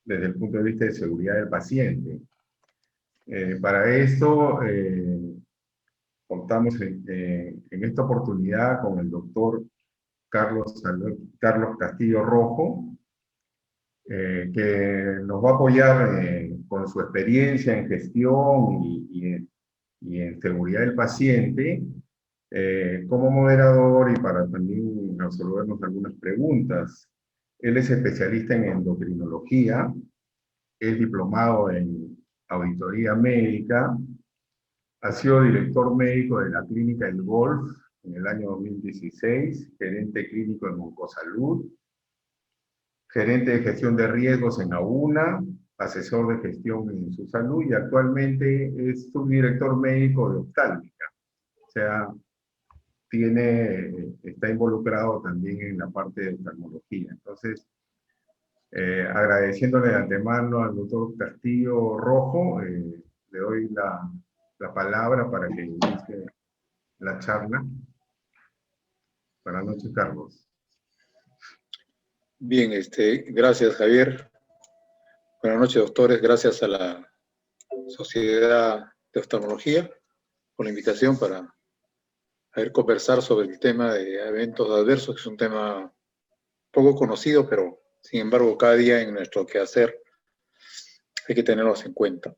desde el punto de vista de seguridad del paciente. Para esto, contamos en esta oportunidad con el doctor Carlos Castillo Rojo, que nos va a apoyar con su experiencia en gestión y en seguridad del paciente, como moderador y para también resolvernos algunas preguntas. Él es especialista en endocrinología, es diplomado en auditoría médica, ha sido director médico de la Clínica El Golf en el año 2016, gerente clínico en Oncosalud, gerente de gestión de riesgos en AUNA, asesor de gestión en su salud y actualmente es subdirector médico de oftálmica. O sea, está involucrado también en la parte de oftalmología. Entonces, agradeciéndole de antemano al doctor Castillo Rojo, le doy la palabra para que inicie la charla. Buenas noches, Carlos. Bien, gracias, Javier. Buenas noches, doctores. Gracias a la Sociedad de Oftalmología por la invitación para conversar sobre el tema de eventos adversos, que es un tema poco conocido, pero sin embargo cada día en nuestro quehacer hay que tenerlos en cuenta.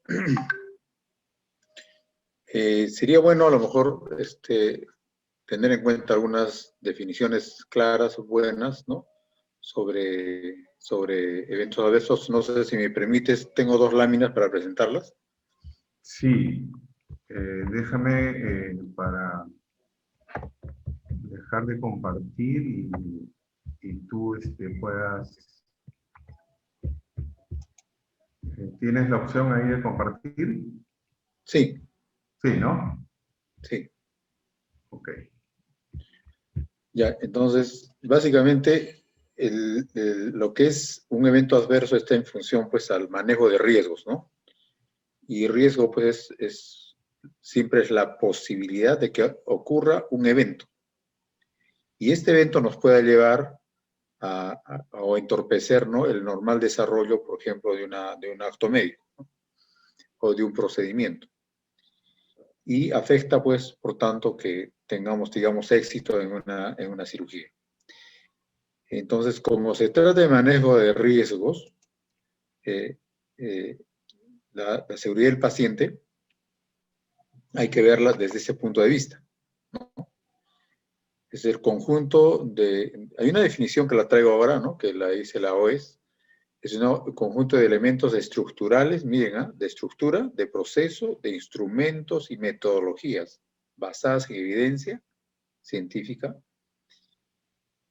Sería bueno a lo mejor tener en cuenta algunas definiciones claras o buenas, ¿no? sobre eventos adversos. No sé si me permites, tengo 2 láminas para presentarlas. Sí, déjame para dejar de compartir y tú puedas... ¿Tienes la opción ahí de compartir? Sí. Sí, ¿no? Sí. Ok. Ya, entonces, básicamente, lo que es un evento adverso está en función, pues, al manejo de riesgos, ¿no? Y riesgo, pues, siempre es la posibilidad de que ocurra un evento. Y este evento nos puede llevar o entorpecer, ¿no?, el normal desarrollo, por ejemplo, de un acto médico, ¿no?, o de un procedimiento. Y afecta, pues, por tanto, que tengamos, digamos, éxito en una cirugía. Entonces, como se trata de manejo de riesgos, la seguridad del paciente hay que verla desde ese punto de vista, ¿no? Es el conjunto de... Hay una definición que la traigo ahora, ¿no?, que la dice la OES. Es un conjunto de elementos estructurales, miren, de estructura, de proceso, de instrumentos y metodologías basadas en evidencia científica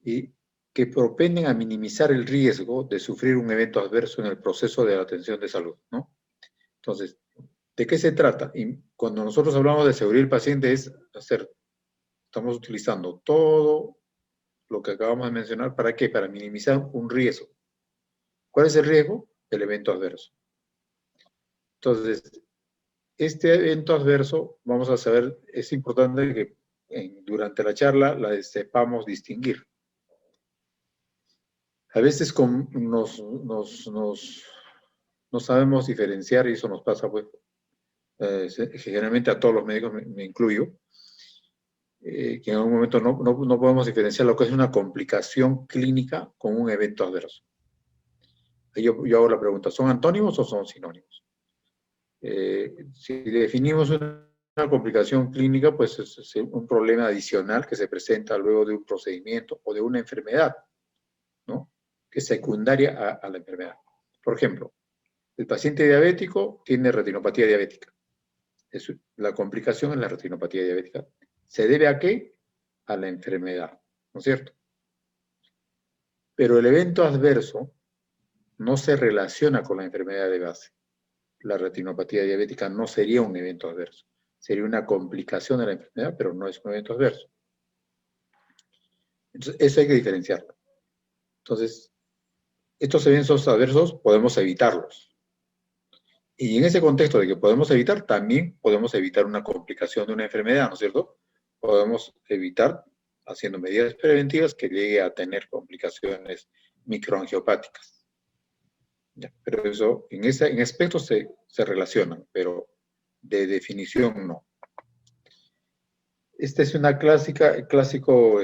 y que propenden a minimizar el riesgo de sufrir un evento adverso en el proceso de la atención de salud, ¿no? Entonces, ¿de qué se trata? Y cuando nosotros hablamos de seguridad del paciente estamos utilizando todo lo que acabamos de mencionar, ¿para qué? Para minimizar un riesgo. ¿Cuál es el riesgo? El evento adverso. Entonces, este evento adverso, vamos a saber, es importante que durante la charla la sepamos distinguir. A veces no sabemos diferenciar, y eso nos pasa, pues, generalmente a todos los médicos, me incluyo, que en algún momento no podemos diferenciar lo que es una complicación clínica con un evento adverso. Yo hago la pregunta, ¿son antónimos o son sinónimos? Si definimos una complicación clínica, pues es un problema adicional que se presenta luego de un procedimiento o de una enfermedad, ¿no?, que es secundaria a la enfermedad. Por ejemplo, el paciente diabético tiene retinopatía diabética. La complicación es la retinopatía diabética. ¿Se debe a qué? A la enfermedad, ¿no es cierto? Pero el evento adverso no se relaciona con la enfermedad de base. La retinopatía diabética no sería un evento adverso. Sería una complicación de la enfermedad, pero no es un evento adverso. Entonces, eso hay que diferenciarlo. Entonces, estos eventos adversos podemos evitarlos. Y en ese contexto de que podemos evitar, también podemos evitar una complicación de una enfermedad, ¿no es cierto? Podemos evitar, haciendo medidas preventivas, que llegue a tener complicaciones microangiopáticas. Ya, pero eso, en aspectos se relacionan, pero de definición no. Este es una clásico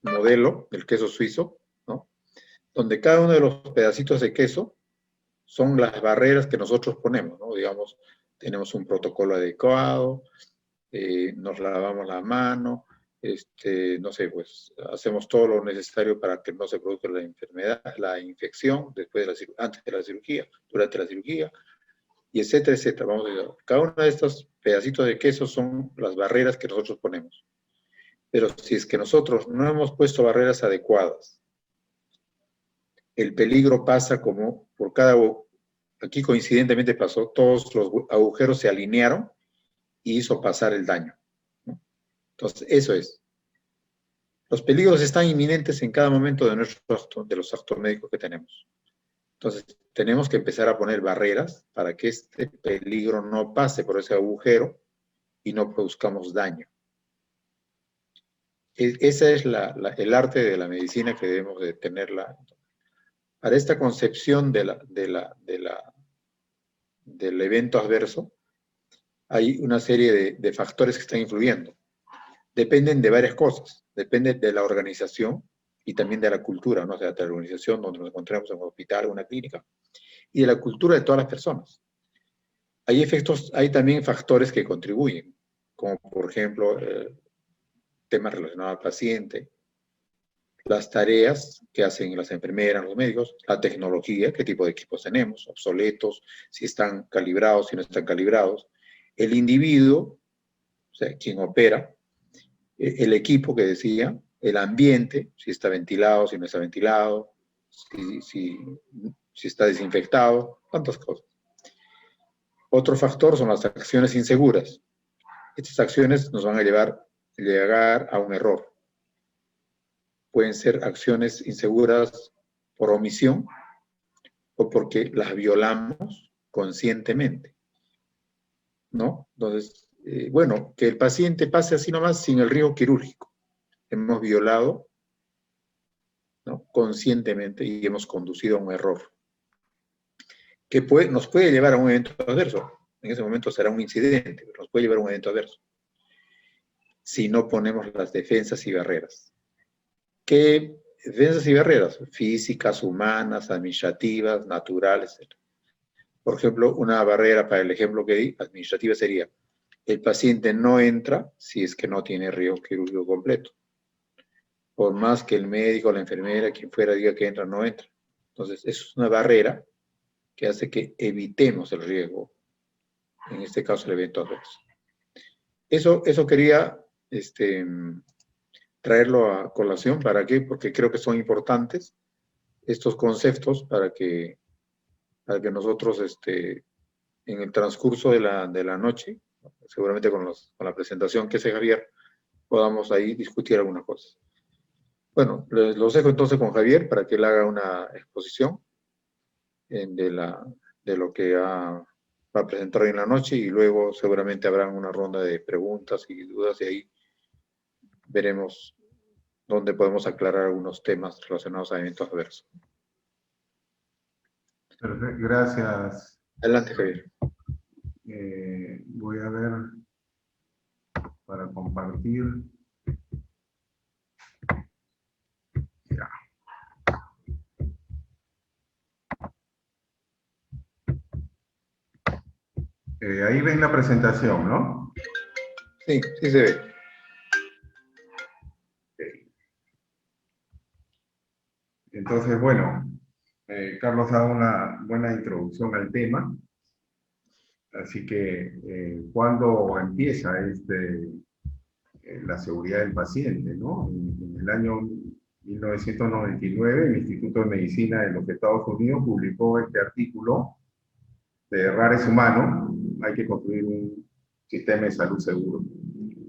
modelo del queso suizo, ¿no? Donde cada uno de los pedacitos de queso son las barreras que nosotros ponemos, ¿no? Digamos, tenemos un protocolo adecuado, nos lavamos la mano, no sé, pues hacemos todo lo necesario para que no se produzca la enfermedad, la infección después de antes de la cirugía, durante la cirugía, y etcétera, etcétera. Vamos a ver, cada uno de estos pedacitos de queso son las barreras que nosotros ponemos. Pero si es que nosotros no hemos puesto barreras adecuadas, el peligro pasa como por aquí coincidentemente pasó, todos los agujeros se alinearon y hizo pasar el daño, ¿no? Entonces, eso es. Los peligros están inminentes en cada momento de los actos médicos que tenemos. Entonces, tenemos que empezar a poner barreras para que este peligro no pase por ese agujero y no produzcamos daño. Ese es el arte de la medicina que debemos de tenerla. Para esta concepción del evento adverso, hay una serie de factores que están influyendo. Dependen de varias cosas. Depende de la organización y también de la cultura, ¿no? O sea, de la organización donde nos encontramos en un hospital o una clínica, y de la cultura de todas las personas. Hay también factores que contribuyen, como por ejemplo, temas relacionados al paciente, las tareas que hacen las enfermeras, los médicos, la tecnología, qué tipo de equipos tenemos, obsoletos, si están calibrados, si no están calibrados, el individuo, o sea, quien opera, el equipo que decía, el ambiente, si está ventilado, si no está ventilado, si está desinfectado, tantas cosas. Otro factor son las acciones inseguras. Estas acciones nos van a llegar a un error. Pueden ser acciones inseguras por omisión o porque las violamos conscientemente, ¿no? Entonces, bueno, que el paciente pase así nomás sin el riesgo quirúrgico. Hemos violado, ¿no?, conscientemente y hemos conducido a un error que nos puede llevar a un evento adverso. En ese momento será un incidente, pero nos puede llevar a un evento adverso si no ponemos las defensas y barreras. ¿Qué defensas y barreras? Físicas, humanas, administrativas, naturales, etc. Por ejemplo, una barrera, para el ejemplo que di, administrativa sería: el paciente no entra si es que no tiene riesgo quirúrgico completo. Por más que el médico, la enfermera, quien fuera diga que entra, no entra. Entonces, eso es una barrera que hace que evitemos el riesgo, en este caso el evento adverso. Eso quería traerlo a colación. ¿Para qué? Porque creo que son importantes estos conceptos para que nosotros en el transcurso de la noche, seguramente con la presentación que hace Javier, podamos ahí discutir algunas cosas. Bueno, los dejo entonces con Javier para que él haga una exposición de lo que va a presentar hoy en la noche, y luego seguramente habrá una ronda de preguntas y dudas, y ahí veremos dónde podemos aclarar algunos temas relacionados a eventos adversos. Perfecto, gracias. Adelante, Javier. Voy a ver para compartir. Ya. Ahí ven la presentación, ¿no? Sí, sí se ve. Okay. Entonces, bueno, Carlos ha dado una buena introducción al tema. Así que, ¿cuándo empieza la seguridad del paciente, ¿no? En el año 1999, el Instituto de Medicina de los Estados Unidos publicó este artículo de Rares Humanos: hay que construir un sistema de salud seguro,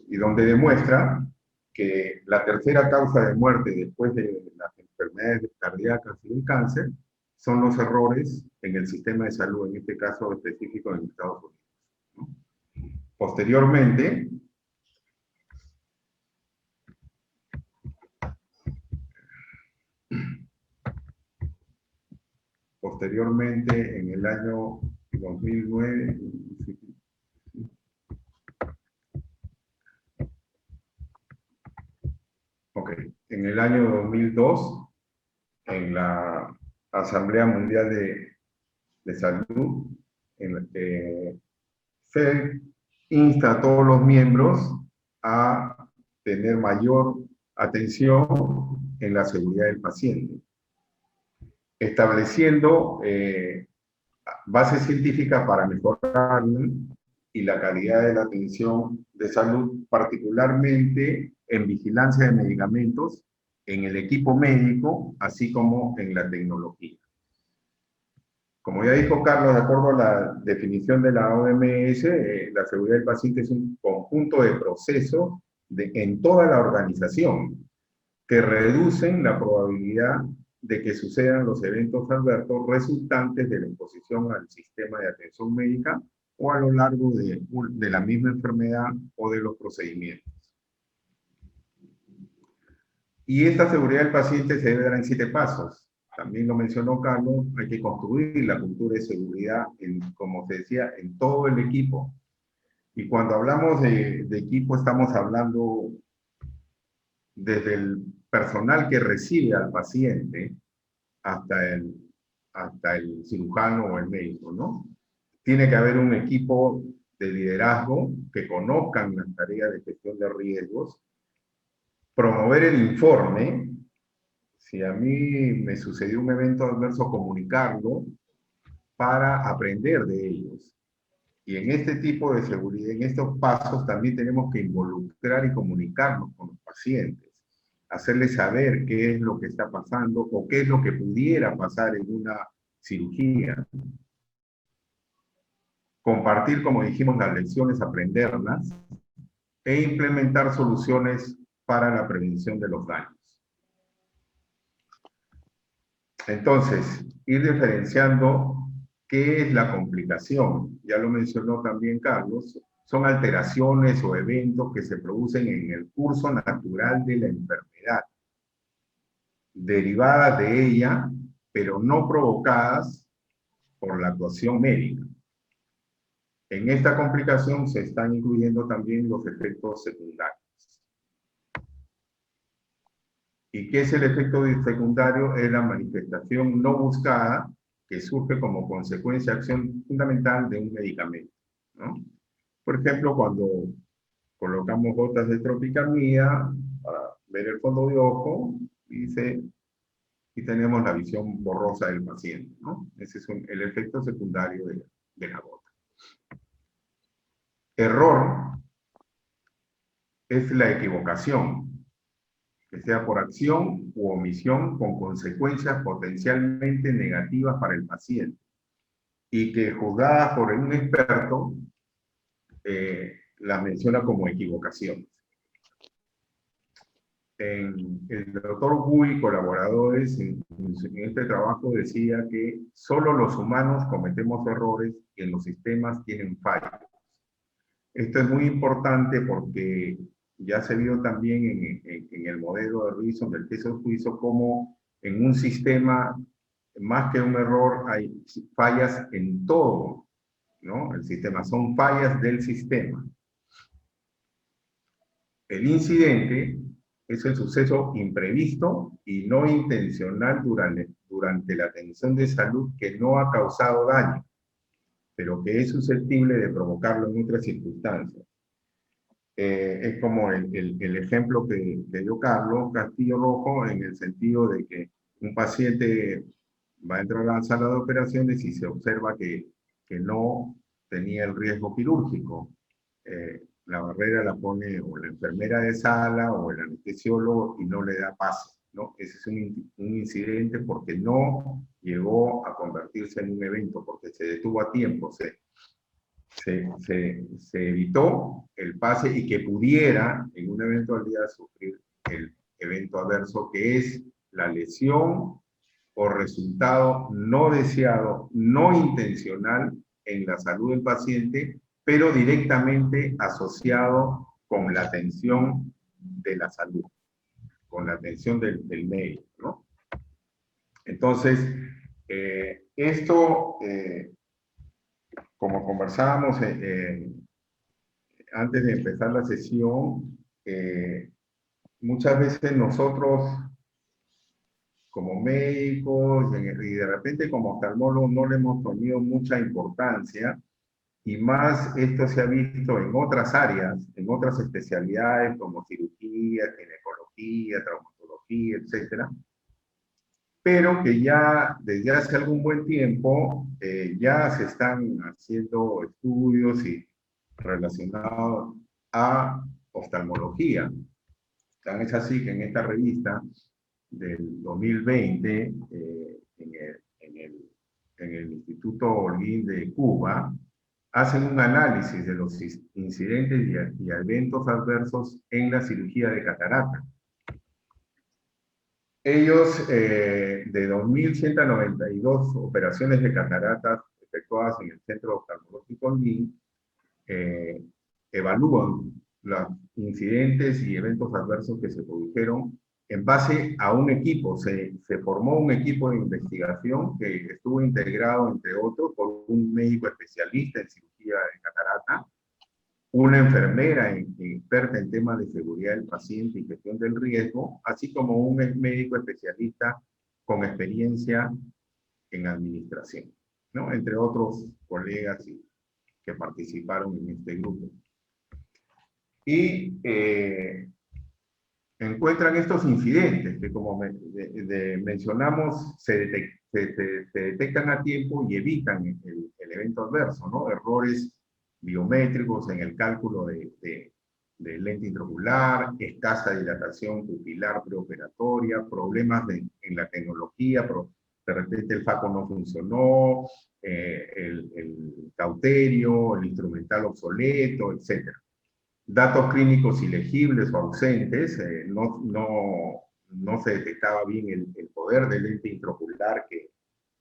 y donde demuestra que la tercera causa de muerte después de las enfermedades cardíacas y el cáncer son los errores en el sistema de salud, en este caso específico en Estados Unidos, ¿no? Posteriormente, posteriormente, en el año 2009, en el año 2002, en la Asamblea Mundial de Salud, en la que se insta a todos los miembros a tener mayor atención en la seguridad del paciente, estableciendo bases científicas para mejorar y la calidad de la atención de salud, particularmente en vigilancia de medicamentos, en el equipo médico, así como en la tecnología. Como ya dijo Carlos, de acuerdo a la definición de la OMS, la seguridad del paciente es un conjunto de procesos en toda la organización que reducen la probabilidad de que sucedan los eventos adversos resultantes de la exposición al sistema de atención médica o a lo largo de la misma enfermedad o de los procedimientos. Y esta seguridad del paciente se debe dar en 7 pasos. También lo mencionó Carlos, hay que construir la cultura de seguridad, como se decía, en todo el equipo. Y cuando hablamos de equipo, estamos hablando desde el personal que recibe al paciente hasta el cirujano o el médico, ¿no? Tiene que haber un equipo de liderazgo que conozcan las tareas de gestión de riesgos, promover el informe. Si a mí me sucedió un evento adverso, comunicarlo para aprender de ellos. Y en este tipo de seguridad, en estos pasos, también tenemos que involucrar y comunicarnos con los pacientes, hacerles saber qué es lo que está pasando o qué es lo que pudiera pasar en una cirugía. Compartir, como dijimos, las lecciones, aprenderlas e implementar soluciones para la prevención de los daños. Entonces, ir diferenciando qué es la complicación. Ya lo mencionó también Carlos, son alteraciones o eventos que se producen en el curso natural de la enfermedad, derivadas de ella, pero no provocadas por la actuación médica. En esta complicación se están incluyendo también los efectos secundarios. ¿Y qué es el efecto secundario? Es la manifestación no buscada que surge como consecuencia de acción fundamental de un medicamento, ¿no? Por ejemplo, cuando colocamos gotas de tropicamida para ver el fondo de ojo y tenemos la visión borrosa del paciente, ¿no? Ese es el efecto secundario de la gota. Error es la equivocación, que sea por acción u omisión con consecuencias potencialmente negativas para el paciente y que juzgada por un experto las menciona como equivocaciones. El doctor Wu y colaboradores en este trabajo decía que solo los humanos cometemos errores y en los sistemas tienen fallos. Esto es muy importante porque ya se vio también en el modelo de Ruiz, del peso suizo, como en un sistema, más que un error, hay fallas en todo, ¿no? El sistema, son fallas del sistema. El incidente es el suceso imprevisto y no intencional durante la atención de salud que no ha causado daño, pero que es susceptible de provocarlo en otras circunstancias. Es como el ejemplo que dio Carlos Castillo Rojo, en el sentido de que un paciente va a entrar a la sala de operaciones y se observa que no tenía el riesgo quirúrgico. La barrera la pone o la enfermera de sala o el anestesiólogo y no le da pase, ¿no? Ese es un incidente porque no llegó a convertirse en un evento, porque se detuvo a tiempo, se evitó el pase y que pudiera en un evento al día sufrir el evento adverso, que es la lesión o resultado no deseado, no intencional en la salud del paciente, pero directamente asociado con la atención de la salud, con la atención del médico, ¿no? Entonces, Esto, como conversábamos antes de empezar la sesión, muchas veces nosotros como médicos y de repente como oftalmólogos no le hemos tenido mucha importancia, y más esto se ha visto en otras áreas, en otras especialidades como cirugía, ginecología, traumatología, etcétera, pero que ya desde hace algún buen tiempo ya se están haciendo estudios relacionados a oftalmología. Tan es así que en esta revista del 2020, en el Instituto Holguín de Cuba, hacen un análisis de los incidentes y eventos adversos en la cirugía de catarata. Ellos, de 2.192 operaciones de cataratas efectuadas en el Centro Oftalmológico Holguín, evalúan los incidentes y eventos adversos que se produjeron en base a un equipo. Se formó un equipo de investigación que estuvo integrado, entre otros, por un médico especialista en cirugía de catarata, una enfermera experta en temas de seguridad del paciente y gestión del riesgo, así como un médico especialista con experiencia en administración, ¿no? Entre otros colegas que participaron en este grupo. Y encuentran estos incidentes que, como mencionamos, se detectan a tiempo y evitan el evento adverso, ¿no? Errores biométricos en el cálculo de lente intraocular, escasa dilatación pupilar preoperatoria, problemas en la tecnología, de repente el FACO no funcionó, el cauterio, el instrumental obsoleto, etc. Datos clínicos ilegibles o ausentes, no se detectaba bien el poder del lente intraocular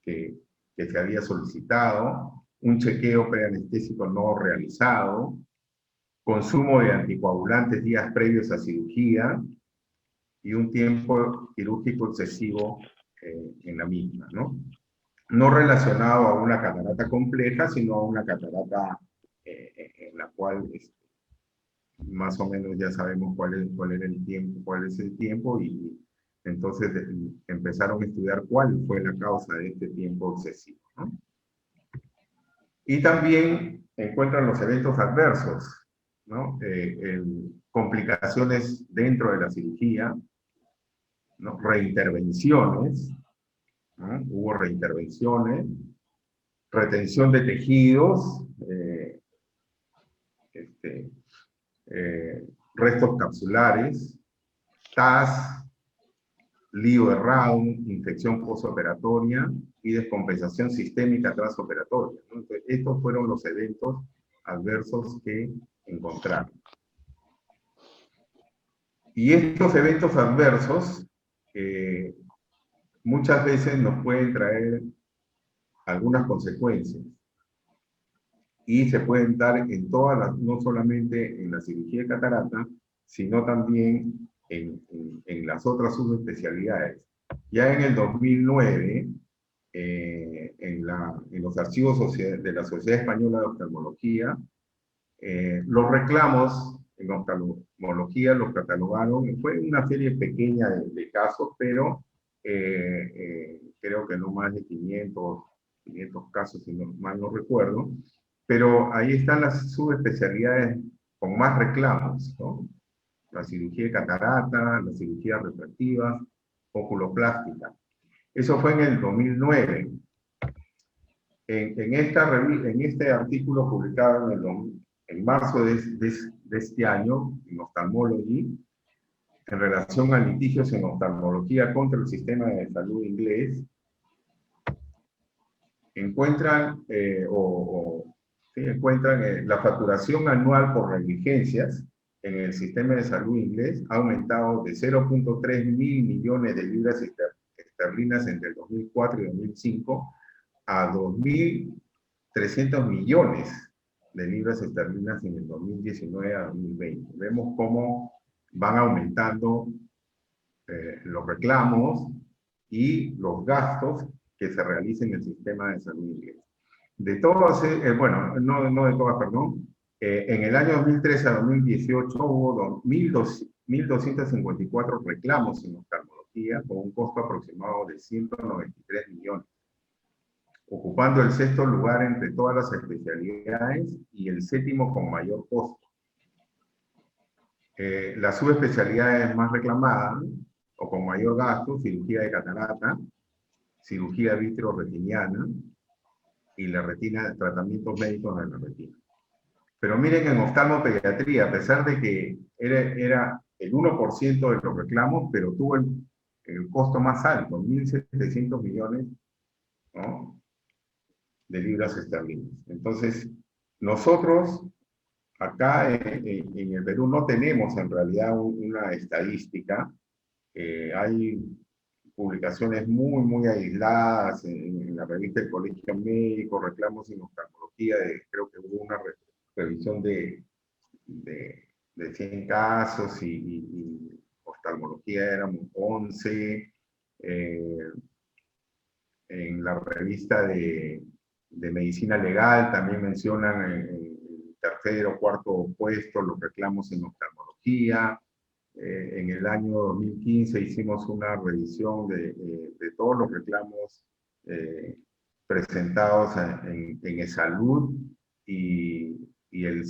que se había solicitado, un chequeo preanestésico no realizado, consumo de anticoagulantes días previos a cirugía y un tiempo quirúrgico excesivo en la misma, ¿no? No relacionado a una catarata compleja, sino a una catarata en la cual más o menos ya sabemos cuál era el tiempo, cuál es el tiempo, y entonces empezaron a estudiar cuál fue la causa de este tiempo excesivo, ¿no? Y también encuentran los eventos adversos, ¿no? Complicaciones dentro de la cirugía, ¿no? Reintervenciones, ¿no? Hubo reintervenciones, retención de tejidos, restos capsulares, TAS, lío de Raun, infección postoperatoria y descompensación sistémica transoperatoria, ¿no? Entonces, estos fueron los eventos adversos que encontraron. Y estos eventos adversos muchas veces nos pueden traer algunas consecuencias. Y se pueden dar en todas las, no solamente en la cirugía de catarata, sino también en las otras subespecialidades. Ya en el 2009, en los archivos de la Sociedad Española de Oftalmología, los reclamos en oftalmología los catalogaron, fue una serie pequeña de casos, pero creo que no más de 500 casos, si no, mal no recuerdo, pero ahí están las subespecialidades con más reclamos, ¿no? La cirugía de catarata, la cirugía refractiva, oculoplástica. Eso fue en el 2009. En este artículo publicado en marzo de este año, en Ophthalmology, en relación a litigios en oftalmología contra el sistema de salud inglés, encuentran, la facturación anual por negligencias en el sistema de salud inglés ha aumentado de 0.3 mil millones de libras esterlinas entre el 2004 y 2005 a 2.300 millones de libras esterlinas en el 2019 a 2020. Vemos cómo van aumentando los reclamos y los gastos que se realice en el sistema de salud inglés. De todas, bueno, no de todas, perdón, en el año 2013 a 2018 hubo 1.254 reclamos en oftalmología con un costo aproximado de 193 millones, ocupando el sexto lugar entre todas las especialidades y el séptimo con mayor costo. Las subespecialidades más reclamadas o con mayor gasto: cirugía de catarata, cirugía vitreoretiniana y la retina, tratamientos médicos de la retina. Pero miren, en oftalmopediatría, a pesar de que era el 1% de los reclamos, pero tuvo el costo más alto, 1.700 millones, ¿no?, de libras esterlinas. Entonces, nosotros acá en el Perú no tenemos en realidad una estadística. Hay publicaciones muy aisladas en la revista del Colegio Médico, reclamos en oftalmología, creo que hubo una revisión de 100 casos y oftalmología éramos 11. En la revista de medicina legal también mencionan el tercer o cuarto puesto los reclamos en oftalmología. En el año 2015 hicimos una revisión de todos los reclamos presentados en eSalud, y el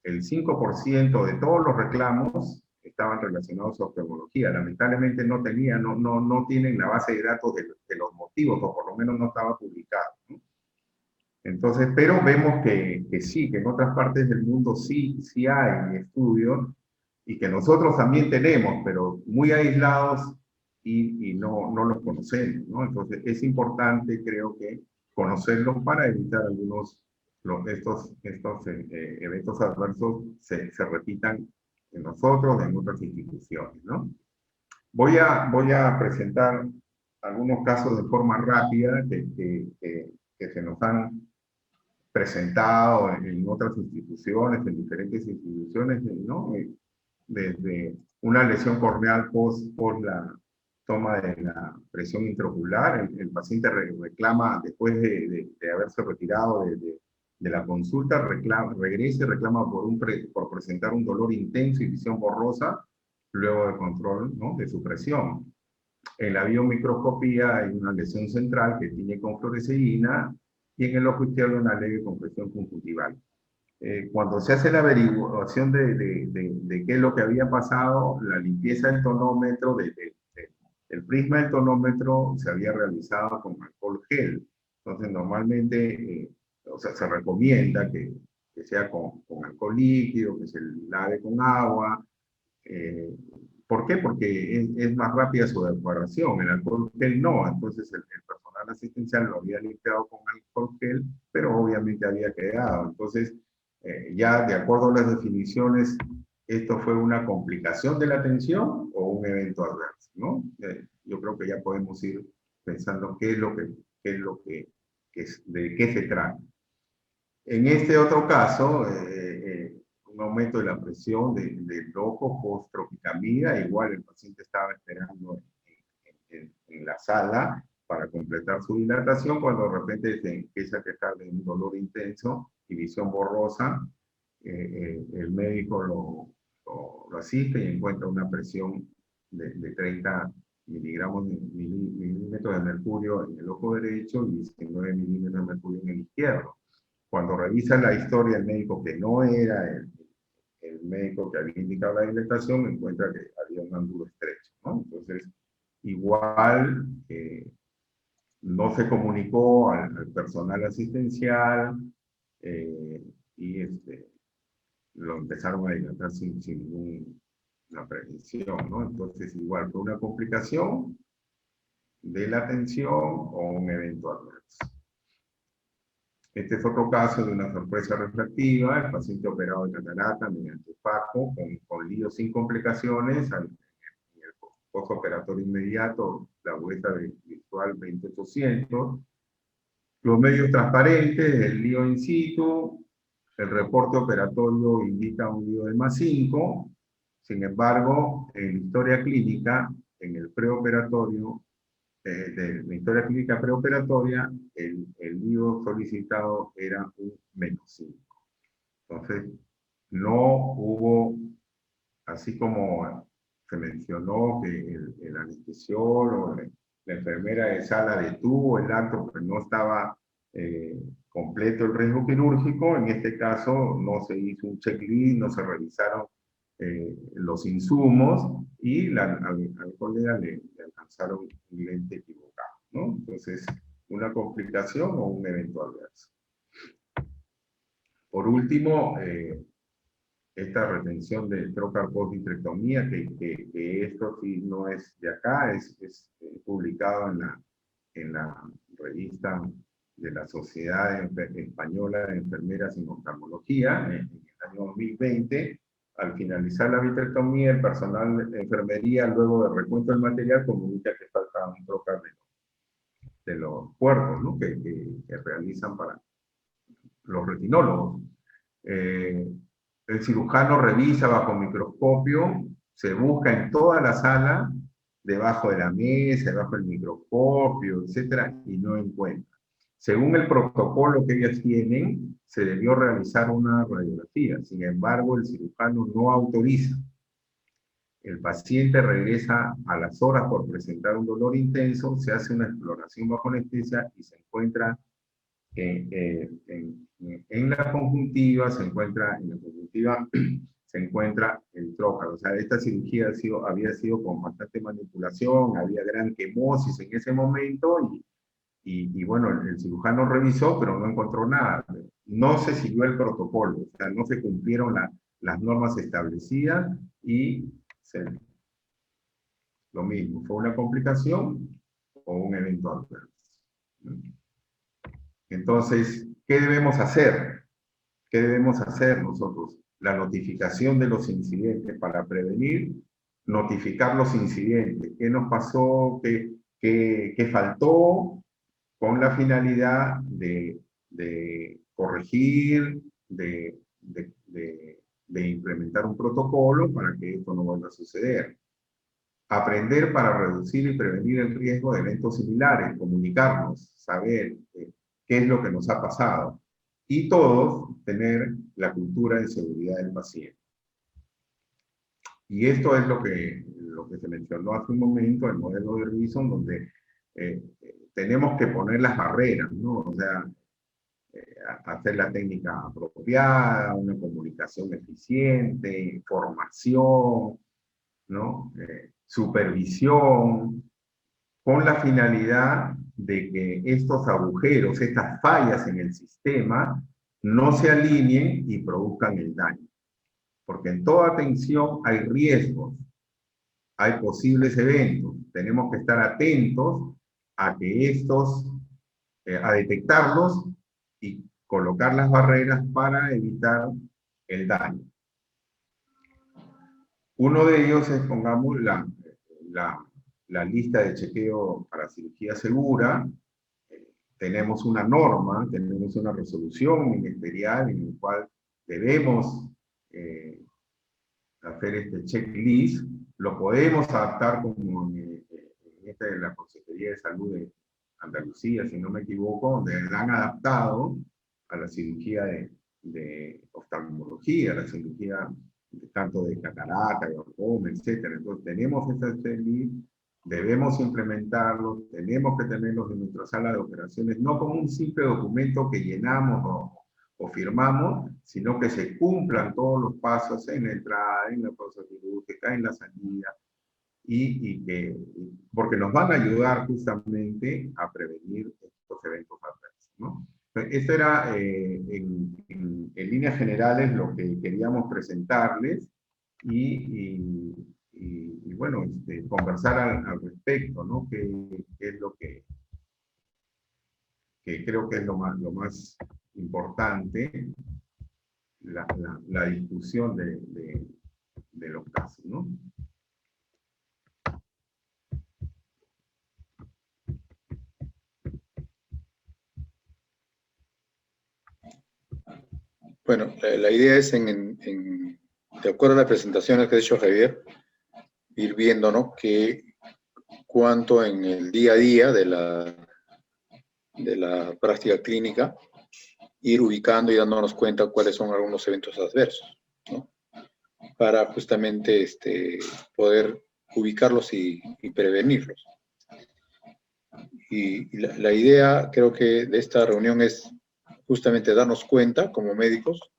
5% de todos los reclamos estaban relacionados a oftalmología. Lamentablemente no tienen la base de datos de los motivos, o por lo menos no estaba publicado, ¿no? Entonces, pero vemos que sí, que en otras partes del mundo sí hay estudios, y que nosotros también tenemos, pero muy aislados y no los conocemos, ¿no? Entonces es importante, creo que, conocerlos para evitar estos eventos adversos se repitan en nosotros, en otras instituciones, ¿no? Voy a presentar algunos casos de forma rápida que se nos han presentado en otras instituciones, en diferentes instituciones, ¿no? Desde una lesión corneal post la toma de la presión intraocular, el paciente reclama, después de haberse retirado de la consulta, regresa y reclama por presentar un dolor intenso y visión borrosa, luego de control, ¿no?, de su presión. En la biomicroscopía hay una lesión central que tiñe con fluoresceína, y en el ojo izquierdo una leve compresión conjuntival. Cuando se hace la averiguación de qué es lo que había pasado, la limpieza del tonómetro, el prisma del tonómetro se había realizado con alcohol gel. Entonces, normalmente, se recomienda que sea con alcohol líquido, que se lave con agua. ¿Por qué? Porque es más rápida su evaporación. El alcohol gel no. Entonces, el personal asistencial lo había limpiado con alcohol gel, pero obviamente había quedado. Entonces, ya de acuerdo a las definiciones, esto fue una complicación de la atención o un evento adverso, ¿no? Yo creo que ya podemos ir pensando de qué se trata. En este otro caso, un aumento de la presión del ojo post tropicamida, igual el paciente estaba esperando en la sala para completar su dilatación, cuando de repente se empieza a quejar de un dolor intenso y visión borrosa. El médico lo asiste y encuentra una presión de 30 milímetros de mercurio en el ojo derecho y 19 milímetros de mercurio en el izquierdo. Cuando revisa la historia, el médico, que no era el médico que había indicado la dilatación, encuentra que había un ángulo estrecho, ¿no? Entonces, igual no se comunicó al personal asistencial, y lo empezaron a dilatar sin ninguna prevención, ¿no? Entonces, igual fue una complicación de la atención o un evento adverso. Este es otro caso de una sorpresa refractiva: el paciente operado de catarata mediante FACO, con lío sin complicaciones. En el postoperatorio inmediato, la agüeta visual 20/800, los medios transparentes, el lío in situ, el reporte operatorio indica un lío de +5. Sin embargo, en la historia clínica, en el preoperatorio, de la historia clínica preoperatoria, el LIO solicitado era un -5. Entonces, no hubo, así como se mencionó que el anestesiólogo, la enfermera de sala detuvo el acto porque no estaba completo el riesgo quirúrgico. En este caso no se hizo un checklist, no se revisaron los insumos y al colega le alcanzaron un lente equivocado, ¿no? Entonces, una complicación o un evento adverso. Por último, esta retención de trocar post-vitrectomía, que esto sí no es de acá, es publicado en la revista de la Sociedad Española de Enfermeras en Oftalmología, en el año 2020. Al finalizar la vitrectomía, el personal de enfermería, luego del recuento del material, comunica que falta un trocar de los puertos, ¿no? que realizan para los retinólogos. El cirujano revisa bajo microscopio, se busca en toda la sala, debajo de la mesa, debajo del microscopio, etcétera, y no encuentra. Según el protocolo que ellas tienen, se debió realizar una radiografía. Sin embargo, el cirujano no autoriza. El paciente regresa a las horas por presentar un dolor intenso, se hace una exploración bajo anestesia y se encuentra en la conjuntiva, se encuentra el trócaro. O sea, esta cirugía había sido con bastante manipulación, había gran quemosis en ese momento y bueno, el cirujano revisó, pero no encontró nada. No se siguió el protocolo, o sea, no se cumplieron las normas establecidas y lo mismo, fue una complicación o un evento adverso. Entonces, ¿qué debemos hacer? ¿Qué debemos hacer nosotros? La notificación de los incidentes para prevenir, notificar los incidentes. ¿Qué nos pasó? ¿Qué faltó? Con la finalidad de corregir, de implementar un protocolo para que esto no vuelva a suceder. Aprender para reducir y prevenir el riesgo de eventos similares, comunicarnos, saber qué es lo que nos ha pasado. Y todos tener la cultura de seguridad del paciente. Y esto es lo que se mencionó hace un momento, el modelo de Reason, donde tenemos que poner las barreras, ¿no? O sea, hacer la técnica apropiada, una comunicación eficiente, formación, ¿no? Supervisión, con la finalidad de que estos agujeros, estas fallas en el sistema, no se alineen y produzcan el daño. Porque en toda tensión hay riesgos, hay posibles eventos. Tenemos que estar atentos a que a detectarlos y colocar las barreras para evitar el daño. Uno de ellos es, pongamos, la lista de chequeo para cirugía segura. Tenemos una norma, tenemos una resolución ministerial en la cual debemos hacer este checklist. Lo podemos adaptar como en esta de la Consejería de Salud de Andalucía, si no me equivoco, donde la han adaptado a la cirugía de oftalmología, la cirugía tanto de catarata, glaucoma, etc. Entonces tenemos este checklist, debemos implementarlos, tenemos que tenerlos en nuestra sala de operaciones, no como un simple documento que llenamos o firmamos, sino que se cumplan todos los pasos en la entrada, en la pausa quirúrgica, en la salida, porque nos van a ayudar justamente a prevenir estos eventos adversos, ¿no? Esto era, en líneas generales, lo que queríamos presentarles y bueno, conversar al respecto, ¿no? Que es lo que creo que es lo más importante, la discusión de los casos, ¿no? Bueno, la idea es, de acuerdo a las presentaciones que ha hecho Javier, ir viendo, ¿no?, que cuanto en el día a día de la práctica clínica, ir ubicando y dándonos cuenta cuáles son algunos eventos adversos, ¿no? Para justamente poder ubicarlos y prevenirlos. Y la idea, creo que de esta reunión es justamente darnos cuenta como médicos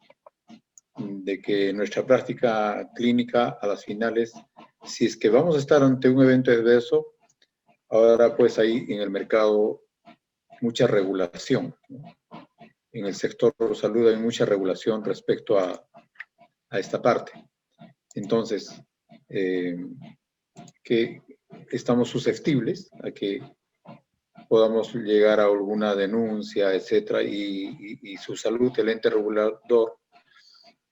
de que nuestra práctica clínica a las finales, si es que vamos a estar ante un evento adverso, ahora pues hay en el mercado mucha regulación, ¿no? En el sector de salud hay mucha regulación respecto a esta parte. Entonces, que estamos susceptibles a que podamos llegar a alguna denuncia, etcétera, y su salud, el ente regulador,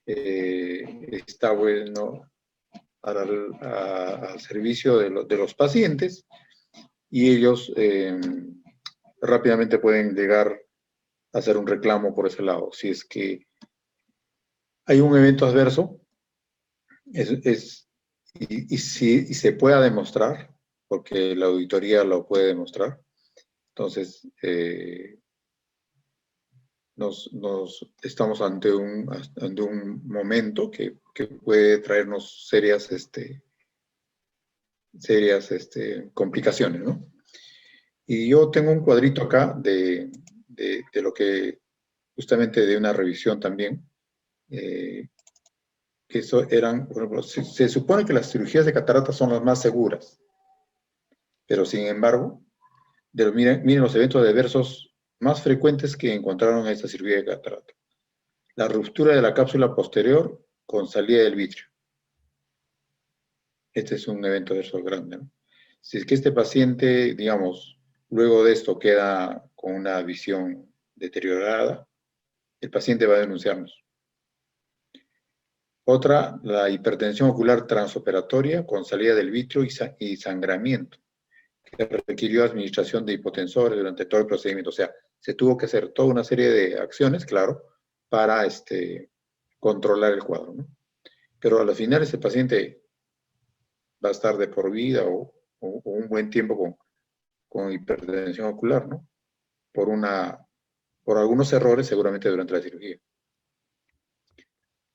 está bueno al servicio de los pacientes, y ellos rápidamente pueden llegar a hacer un reclamo por ese lado. Si es que hay un evento adverso, y se pueda demostrar, porque la auditoría lo puede demostrar, entonces estamos ante un momento que puede traernos serias complicaciones, ¿no? Y yo tengo un cuadrito acá de lo que, justamente de una revisión también, que eso eran, por ejemplo, se supone que las cirugías de catarata son las más seguras, pero sin embargo, miren los eventos adversos más frecuentes que encontraron en esta cirugía de catarata. La ruptura de la cápsula posterior con salida del vitrio. Este es un evento adverso grande, ¿no? Si es que este paciente, digamos, luego de esto queda con una visión deteriorada, el paciente va a denunciarnos. Otra, la hipertensión ocular transoperatoria con salida del vitrio y sangramiento, que requirió administración de hipotensores durante todo el procedimiento. O sea, se tuvo que hacer toda una serie de acciones, claro, para controlar el cuadro, ¿no? Pero a las finales el paciente va a estar de por vida o un buen tiempo con hipertensión ocular, ¿no? Por algunos errores seguramente durante la cirugía.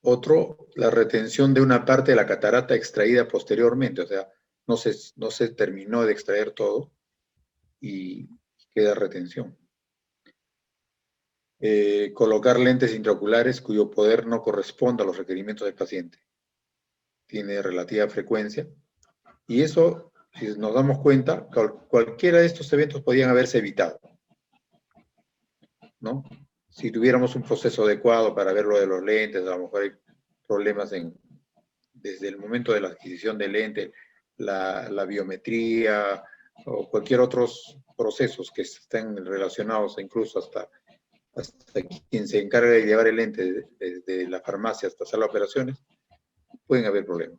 Otro, la retención de una parte de la catarata extraída posteriormente, o sea, no se terminó de extraer todo y queda retención. Colocar lentes intraoculares cuyo poder no corresponde a los requerimientos del paciente. Tiene relativa frecuencia. Y eso, si nos damos cuenta, cualquiera de estos eventos podían haberse evitado, ¿no? Si tuviéramos un proceso adecuado para ver lo de los lentes, a lo mejor hay problemas desde el momento de la adquisición del lente, la biometría o cualquier otros procesos que estén relacionados, incluso hasta quien se encarga de llevar el lente desde la farmacia hasta sala de operaciones, pueden haber problemas.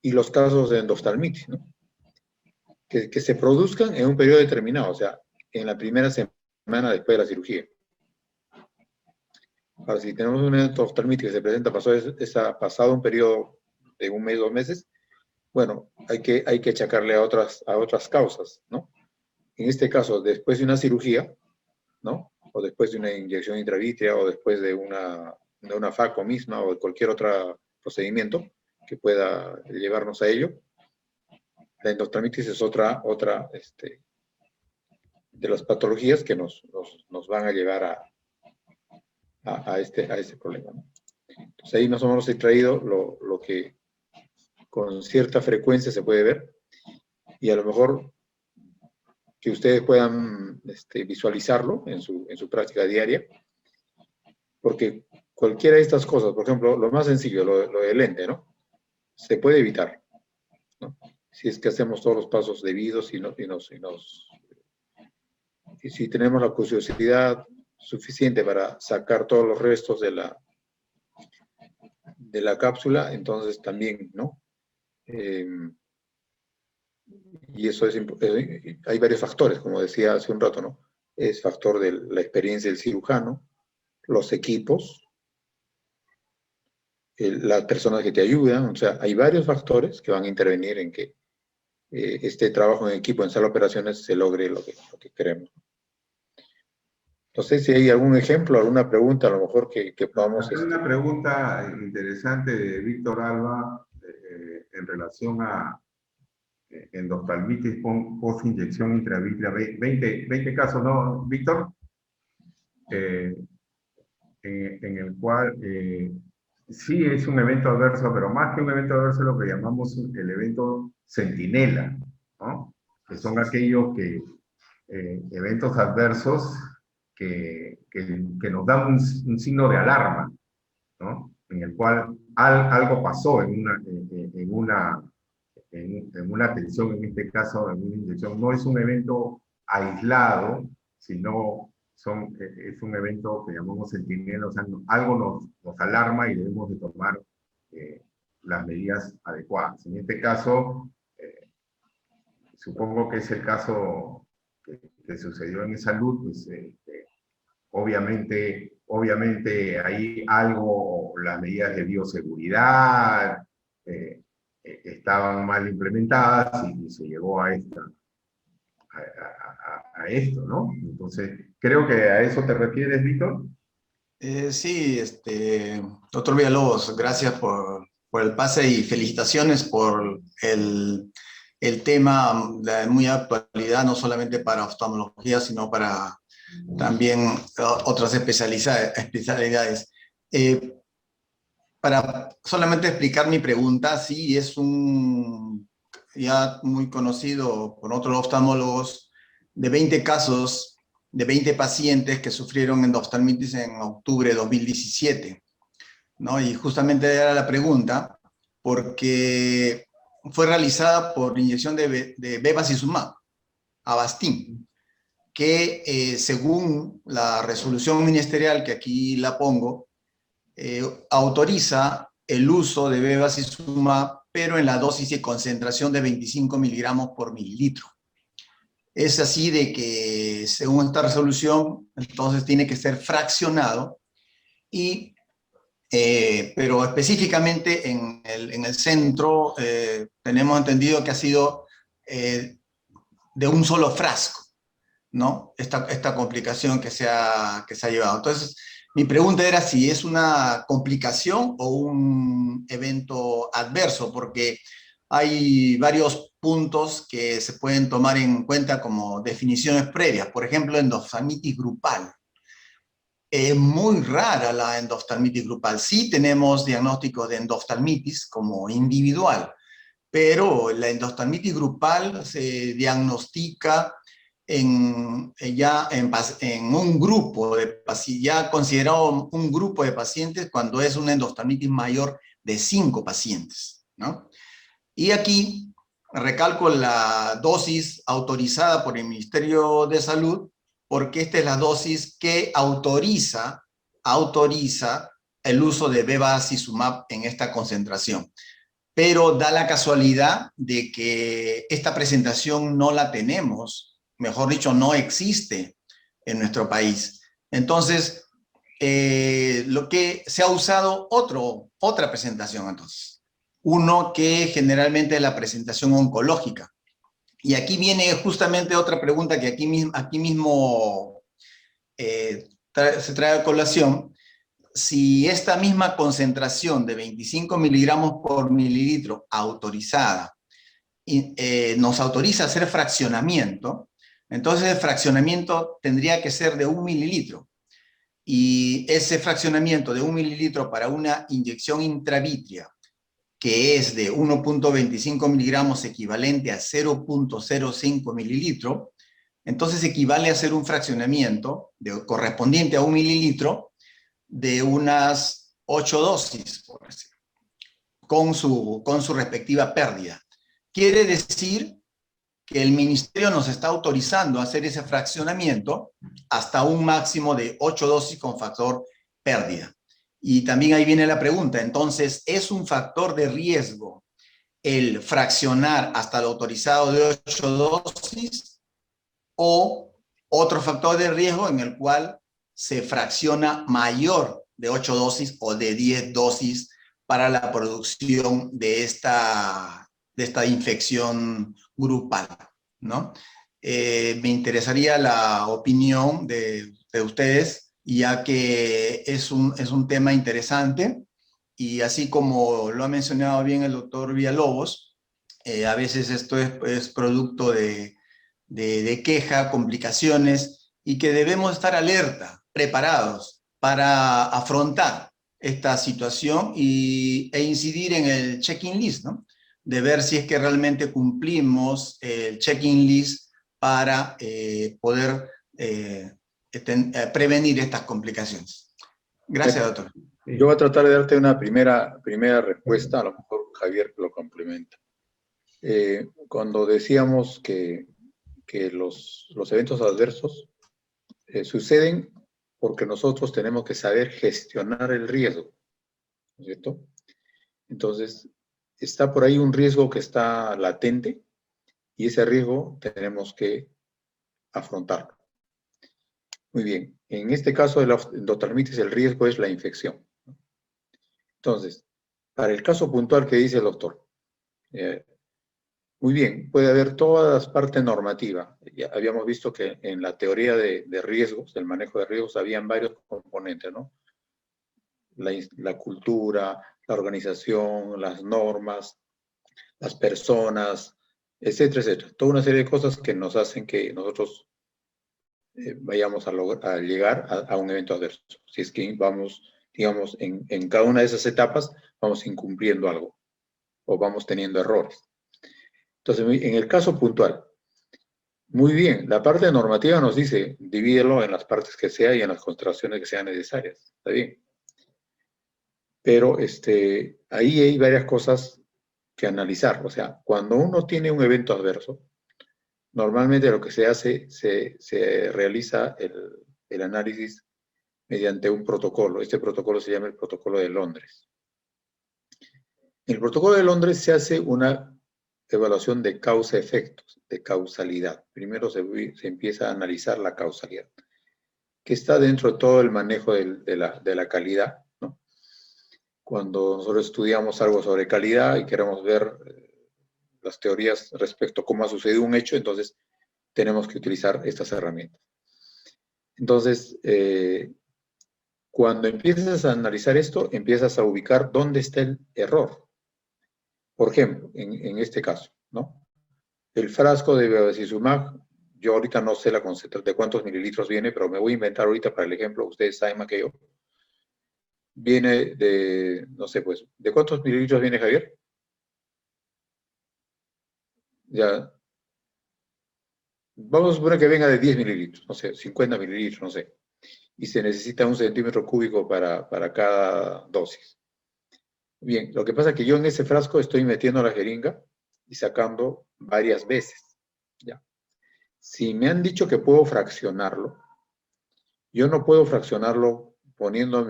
Y los casos de endoftalmitis, ¿no? Que se produzcan en un periodo determinado, o sea, en la primera semana después de la cirugía. Ahora, si tenemos una endoftalmitis que se presenta pasado un periodo de un mes, 2 meses, bueno, hay que achacarle a otras causas, ¿no? En este caso, después de una cirugía, ¿no? O después de una inyección intravítrea, o después de una FACO misma, o de cualquier otro procedimiento que pueda llevarnos a ello, la endoftalmitis es otra de las patologías que nos van a llevar a este problema, ¿no? Entonces ahí más o menos he traído lo que con cierta frecuencia se puede ver, y a lo mejor que ustedes puedan visualizarlo en su práctica diaria, porque cualquiera de estas cosas, por ejemplo, lo más sencillo, lo del lente, ¿no? Se puede evitar, ¿no? Si es que hacemos todos los pasos debidos y si tenemos la curiosidad suficiente para sacar todos los restos de la cápsula, entonces también, ¿no? Y eso hay varios factores, como decía hace un rato, ¿no? Es factor de la experiencia del cirujano, los equipos, las personas que te ayudan, o sea, hay varios factores que van a intervenir en que este trabajo en equipo en sala de operaciones se logre lo que queremos. No sé si hay algún ejemplo, alguna pregunta a lo mejor que podamos... Hay una pregunta interesante de Víctor Alba en relación a endoftalmitis post-inyección intravítrea. 20 casos, ¿no, Víctor? En el cual sí es un evento adverso, pero más que un evento adverso, lo que llamamos el evento centinela, ¿no? Que son aquellos eventos adversos que nos dan un signo de alarma, ¿no? En el cual algo pasó en una atención, en este caso, en una inyección. No es un evento aislado, sino es un evento que llamamos centinela, o sea, algo nos alarma y debemos de tomar las medidas adecuadas. En este caso, supongo que es el caso que sucedió en salud, pues obviamente hay algo, las medidas de bioseguridad estaban mal implementadas y se llegó a esto, ¿no? Entonces, creo que a eso te refieres, Víctor. Sí, doctor Villalobos, gracias por el pase y felicitaciones por el tema de muy actualidad, no solamente para oftalmología, sino para también otras especialidades. Para solamente explicar mi pregunta, sí, es ya muy conocido por otros oftalmólogos, de 20 casos, de 20 pacientes que sufrieron endoftalmitis en octubre de 2017, ¿no? Y justamente era la pregunta, porque fue realizada por inyección de bevacizumab, Avastin, que según la resolución ministerial, que aquí la pongo, autoriza el uso de bevacizumab, pero en la dosis de concentración de 25 miligramos por mililitro. Es así de que, según esta resolución, entonces tiene que ser fraccionado, pero específicamente en el centro tenemos entendido que ha sido de un solo frasco, ¿no? Esta complicación que se ha llevado. Entonces, mi pregunta era si es una complicación o un evento adverso, porque hay varios puntos que se pueden tomar en cuenta como definiciones previas. Por ejemplo, endoftalmitis grupal. Es muy rara la endoftalmitis grupal. Sí tenemos diagnóstico de endoftalmitis como individual, pero la endoftalmitis grupal se diagnostica ya en un grupo de pacientes, ya considerado un grupo de pacientes cuando es una endoftalmitis mayor de 5 pacientes, ¿no? Y aquí recalco la dosis autorizada por el Ministerio de Salud, porque esta es la dosis que autoriza el uso de bevacizumab en esta concentración. Pero da la casualidad de que esta presentación no la tenemos, mejor dicho, no existe en nuestro país. Entonces, lo que se ha usado otra presentación, entonces. Uno que generalmente es la presentación oncológica. Y aquí viene justamente otra pregunta que aquí mismo se trae a colación. Si esta misma concentración de 25 miligramos por mililitro autorizada nos autoriza a hacer fraccionamiento, entonces el fraccionamiento tendría que ser de 1 mililitro. Y ese fraccionamiento de 1 mililitro para una inyección intravítrea, que es de 1.25 miligramos equivalente a 0.05 mililitro, entonces equivale a hacer un fraccionamiento correspondiente a 1 mililitro de unas 8 dosis, por decir, con su respectiva pérdida. Quiere decir que el ministerio nos está autorizando a hacer ese fraccionamiento hasta un máximo de 8 dosis con factor pérdida. Y también ahí viene la pregunta, entonces, ¿es un factor de riesgo el fraccionar hasta el autorizado de 8 dosis o otro factor de riesgo en el cual se fracciona mayor de 8 dosis o de 10 dosis para la producción de esta infección grupal, ¿no? Me interesaría la opinión de ustedes, ya que es un tema interesante, y así como lo ha mencionado bien el doctor Villalobos, a veces esto es producto de queja, complicaciones, y que debemos estar alerta, preparados para afrontar esta situación e incidir en el check-in list, ¿no? De ver si es que realmente cumplimos el check-in list para poder prevenir estas complicaciones. Gracias, doctor. Yo voy a tratar de darte una primera respuesta, a lo mejor Javier lo complementa. Cuando decíamos que los eventos adversos suceden porque nosotros tenemos que saber gestionar el riesgo, ¿no es cierto? Entonces, está por ahí un riesgo que está latente y ese riesgo tenemos que afrontarlo. Muy bien, en este caso de la endotérmitis el riesgo es la infección. Entonces, para el caso puntual que dice el doctor, muy bien, puede haber todas las partes normativas. Ya habíamos visto que en la teoría de riesgos, del manejo de riesgos, habían varios componentes, ¿no? La cultura, la organización, las normas, las personas, etcétera, etcétera. Toda una serie de cosas que nos hacen que nosotros vayamos a llegar a un evento adverso. Si es que vamos, digamos, en cada una de esas etapas, vamos incumpliendo algo o vamos teniendo errores. Entonces, en el caso puntual, muy bien, la parte normativa nos dice, divídelo en las partes que sea y en las concentraciones que sean necesarias. Está bien. Pero ahí hay varias cosas que analizar. O sea, cuando uno tiene un evento adverso, normalmente lo que se hace, se realiza el análisis mediante un protocolo. Este protocolo se llama el Protocolo de Londres. En el Protocolo de Londres se hace una evaluación de causa-efectos, de causalidad. Primero se empieza a analizar la causalidad, que está dentro de todo el manejo de la calidad, ¿no? Cuando nosotros estudiamos algo sobre calidad y queremos ver las teorías respecto a cómo ha sucedido un hecho, entonces tenemos que utilizar estas herramientas. Entonces, cuando empiezas a analizar esto, empiezas a ubicar dónde está el error. Por ejemplo, en este caso, ¿no? El frasco de bevacizumab, yo ahorita no sé la concentración de cuántos mililitros viene, pero me voy a inventar ahorita para el ejemplo, ustedes saben más que yo. Viene de, no sé, pues, ¿de cuántos mililitros viene, Javier? Ya, vamos a suponer que venga de 10 mililitros, no sé, 50 mililitros, no sé. Y se necesita 1 centímetro cúbico para cada dosis. Bien, lo que pasa es que yo en ese frasco estoy metiendo la jeringa y sacando varias veces. ¿Ya? Si me han dicho que puedo fraccionarlo, yo no puedo fraccionarlo poniendo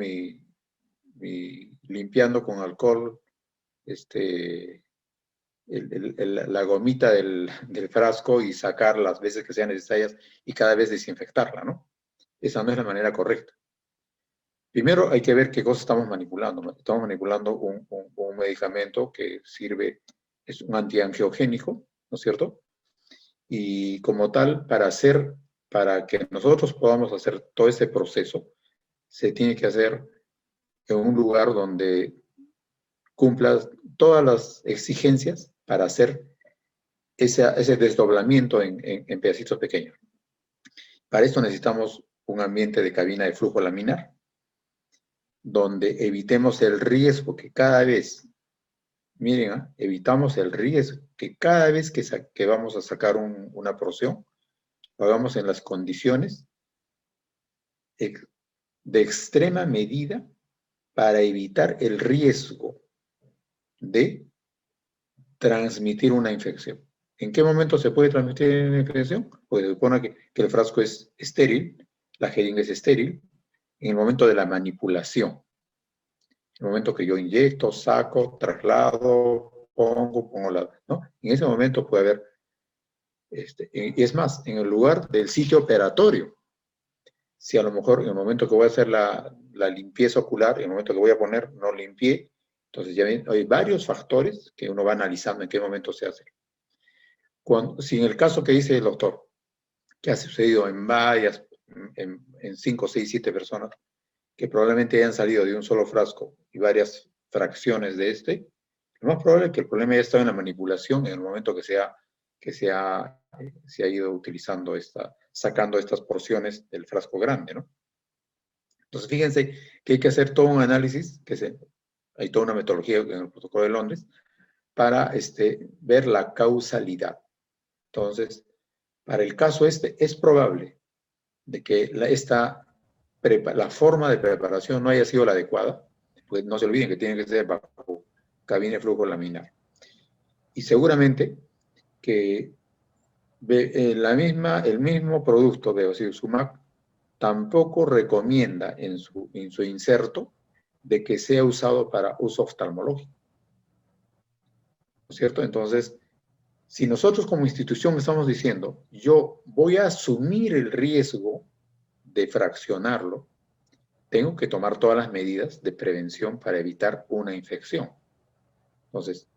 limpiando con alcohol la gomita del frasco y sacar las veces que sean necesarias y cada vez desinfectarla, ¿no? Esa no es la manera correcta. Primero hay que ver qué cosa estamos manipulando. Estamos manipulando un medicamento que sirve, es un antiangiogénico, ¿no es cierto? Y como tal, para que nosotros podamos hacer todo ese proceso, se tiene que hacer en un lugar donde cumpla todas las exigencias para hacer ese desdoblamiento en pedacitos pequeños. Para esto necesitamos un ambiente de cabina de flujo laminar, donde evitemos el riesgo que cada vez, miren, evitamos el riesgo que cada vez que vamos a sacar una porción, lo hagamos en las condiciones de extrema medida para evitar el riesgo de transmitir una infección. ¿En qué momento se puede transmitir una infección? Pues se supone que el frasco es estéril, la jeringa es estéril, en el momento de la manipulación. En el momento que yo inyecto, saco, traslado, pongo ¿no? En ese momento puede haber, y es más, en el lugar del sitio operatorio. Si a lo mejor en el momento que voy a hacer la limpieza ocular, en el momento que voy a poner, no limpié, entonces ya hay varios factores que uno va analizando en qué momento se hace. si en el caso que dice el doctor, que ha sucedido en varias, en 5, 6, 7 personas, que probablemente hayan salido de un solo frasco y varias fracciones de este, lo más probable es que el problema haya estado en la manipulación en el momento que se ha ido utilizando sacando estas porciones del frasco grande, ¿no? Entonces, fíjense que hay que hacer todo un análisis, hay toda una metodología en el protocolo de Londres, para ver la causalidad. Entonces, para el caso es probable de que la forma de preparación no haya sido la adecuada, pues no se olviden que tiene que ser bajo cabina de flujo laminar. Y seguramente que el mismo producto de Bevacizumab tampoco recomienda en su inserto de que sea usado para uso oftalmológico. ¿No es cierto? Entonces, si nosotros como institución estamos diciendo, yo voy a asumir el riesgo de fraccionarlo, tengo que tomar todas las medidas de prevención para evitar una infección. Entonces,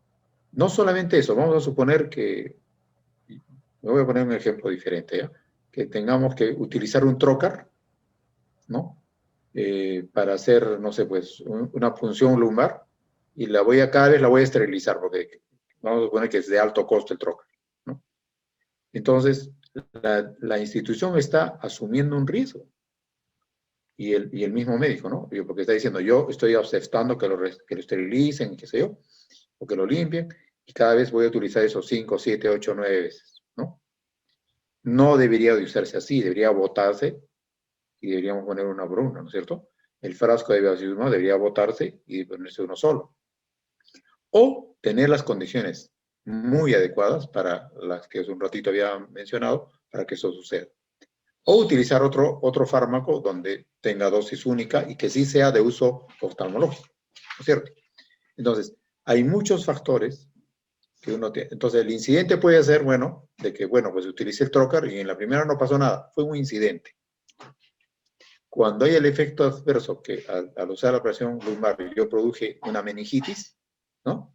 no solamente eso, vamos a suponer que, me voy a poner un ejemplo diferente, ¿ya? Que tengamos que utilizar un trocar, ¿no? Para hacer, no sé, pues, una punción lumbar, y cada vez la voy a esterilizar, porque vamos a suponer que es de alto costo el trocar, ¿no? Entonces, la institución está asumiendo un riesgo. Y el mismo médico, ¿no? Porque está diciendo, yo estoy aceptando que lo esterilicen, qué sé yo, o que lo limpien, y cada vez voy a utilizar esos 5, 7, 8, 9 veces, ¿no? No debería de usarse así, debería botarse y deberíamos poner una por una, ¿no es cierto? El frasco de bevacizumab debería botarse y ponerse uno solo. O tener las condiciones muy adecuadas para las que hace un ratito había mencionado, para que eso suceda. O utilizar otro fármaco donde tenga dosis única y que sí sea de uso oftalmológico, ¿no es cierto? Entonces, hay muchos factores que uno tiene. Entonces, el incidente puede ser, bueno, de que, bueno, pues utilicé el trocar y en la primera no pasó nada, fue un incidente. Cuando hay el efecto adverso que al usar la presión lumbar yo produje una meningitis, ¿no?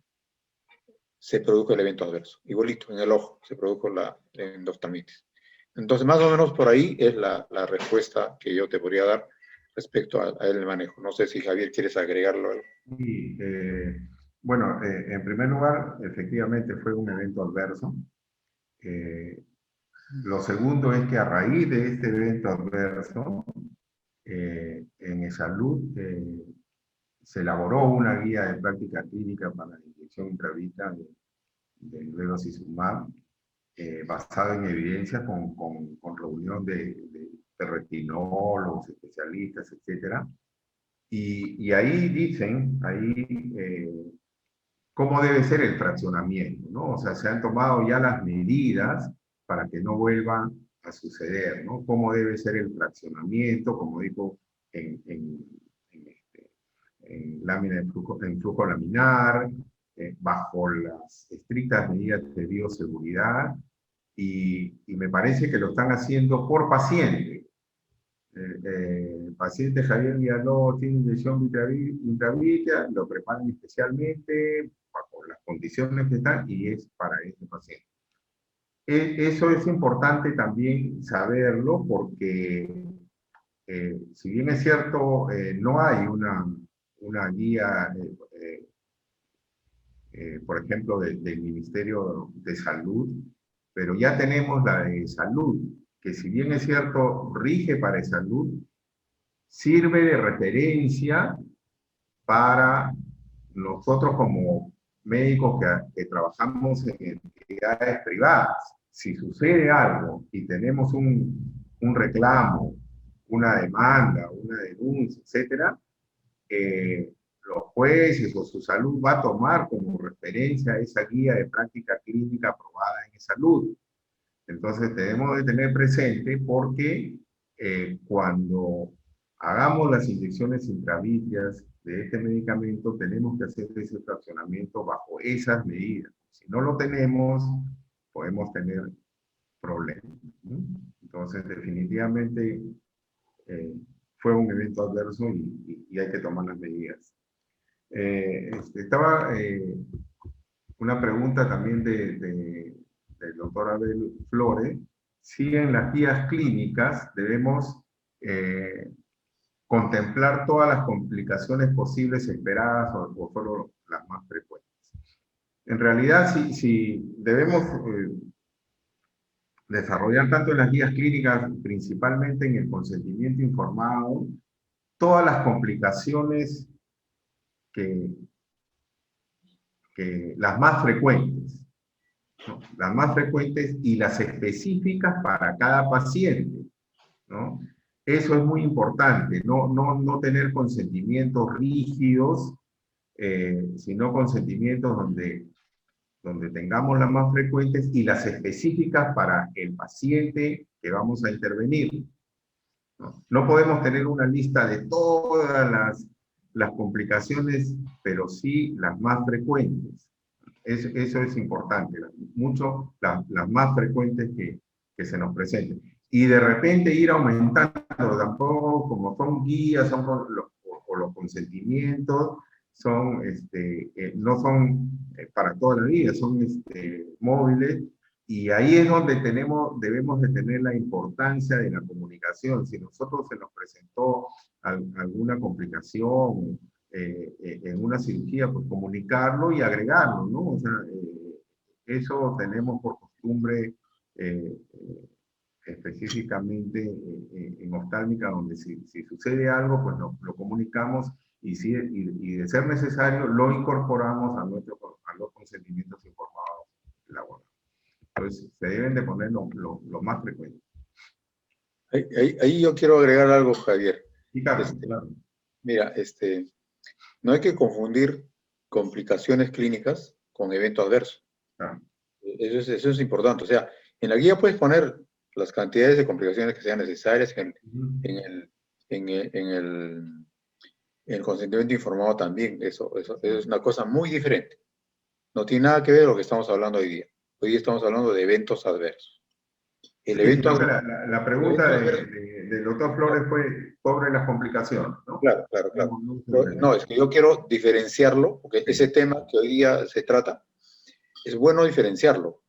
Se produjo el evento adverso. Igualito, en el ojo se produjo la endoftalmitis. Entonces, más o menos por ahí es la respuesta que yo te podría dar respecto a el manejo. No sé si Javier quieres agregarlo. Y, bueno, en primer lugar, efectivamente fue un evento adverso. Lo segundo es que a raíz de este evento adverso, en Esalud se elaboró una guía de práctica clínica para la inyección intravítrea del bevacizumab, basada en evidencia con reunión de retinólogos, especialistas, etc. Y ahí dicen, cómo debe ser el fraccionamiento, ¿no? O sea, se han tomado ya las medidas para que no vuelva a suceder, ¿no? Cómo debe ser el fraccionamiento, como dijo en lámina en flujo laminar, bajo las estrictas medidas de bioseguridad, y me parece que lo están haciendo por paciente. El paciente Javier Villalobos tiene inyección intravítrea, lo preparan especialmente bajo las condiciones que están y es para este paciente. Eso es importante también saberlo porque, si bien es cierto, no hay una guía, por ejemplo, del Ministerio de Salud, pero ya tenemos la de Salud, que si bien es cierto, rige para Salud, sirve de referencia para nosotros como médicos que trabajamos en entidades privadas. Si sucede algo y tenemos un reclamo, una demanda, una denuncia, etcétera, los jueces o su salud va a tomar como referencia esa guía de práctica clínica aprobada en salud. Entonces debemos de tener presente porque cuando hagamos las inyecciones intravítreas de este medicamento, tenemos que hacer ese fraccionamiento bajo esas medidas. Si no lo tenemos, podemos tener problemas, ¿no? Entonces, definitivamente fue un evento adverso y hay que tomar las medidas. Estaba una pregunta también del doctor Abel Flores, sí en las guías clínicas debemos contemplar todas las complicaciones posibles esperadas o solo las más frecuentes. En realidad, si debemos desarrollar tanto en las guías clínicas, principalmente en el consentimiento informado, todas las complicaciones que las más frecuentes, ¿no? Las más frecuentes y las específicas para cada paciente, ¿no? Eso es muy importante, no tener consentimientos rígidos, sino consentimientos donde tengamos las más frecuentes y las específicas para el paciente que vamos a intervenir. No podemos tener una lista de todas las complicaciones, pero sí las más frecuentes. Eso es importante, mucho las más frecuentes que se nos presenten. Y de repente ir aumentando, tampoco como son guías, o los consentimientos, son, no son para toda la vida, son móviles, y ahí es donde debemos de tener la importancia de la comunicación. Si nosotros se nos presentó alguna complicación en una cirugía, pues comunicarlo y agregarlo, ¿no? O sea, eso tenemos por costumbre específicamente en oftálmica, donde si sucede algo, pues lo comunicamos y de ser necesario, lo incorporamos a los consentimientos informados laborales. Entonces, se deben de poner lo más frecuente. Ahí yo quiero agregar algo, Javier. Y Carlos, claro. Mira, no hay que confundir complicaciones clínicas con eventos adversos. Claro. Eso es importante. O sea, en la guía puedes poner las cantidades de complicaciones que sean necesarias en el consentimiento informado también. Eso es una cosa muy diferente. No tiene nada que ver con lo que estamos hablando hoy día. Hoy día estamos hablando de eventos adversos. El evento adverso, la pregunta del doctor Flores fue sobre las complicaciones, ¿no? Claro. No, es que yo quiero diferenciarlo, porque ese tema que hoy día se trata, es bueno diferenciarlo.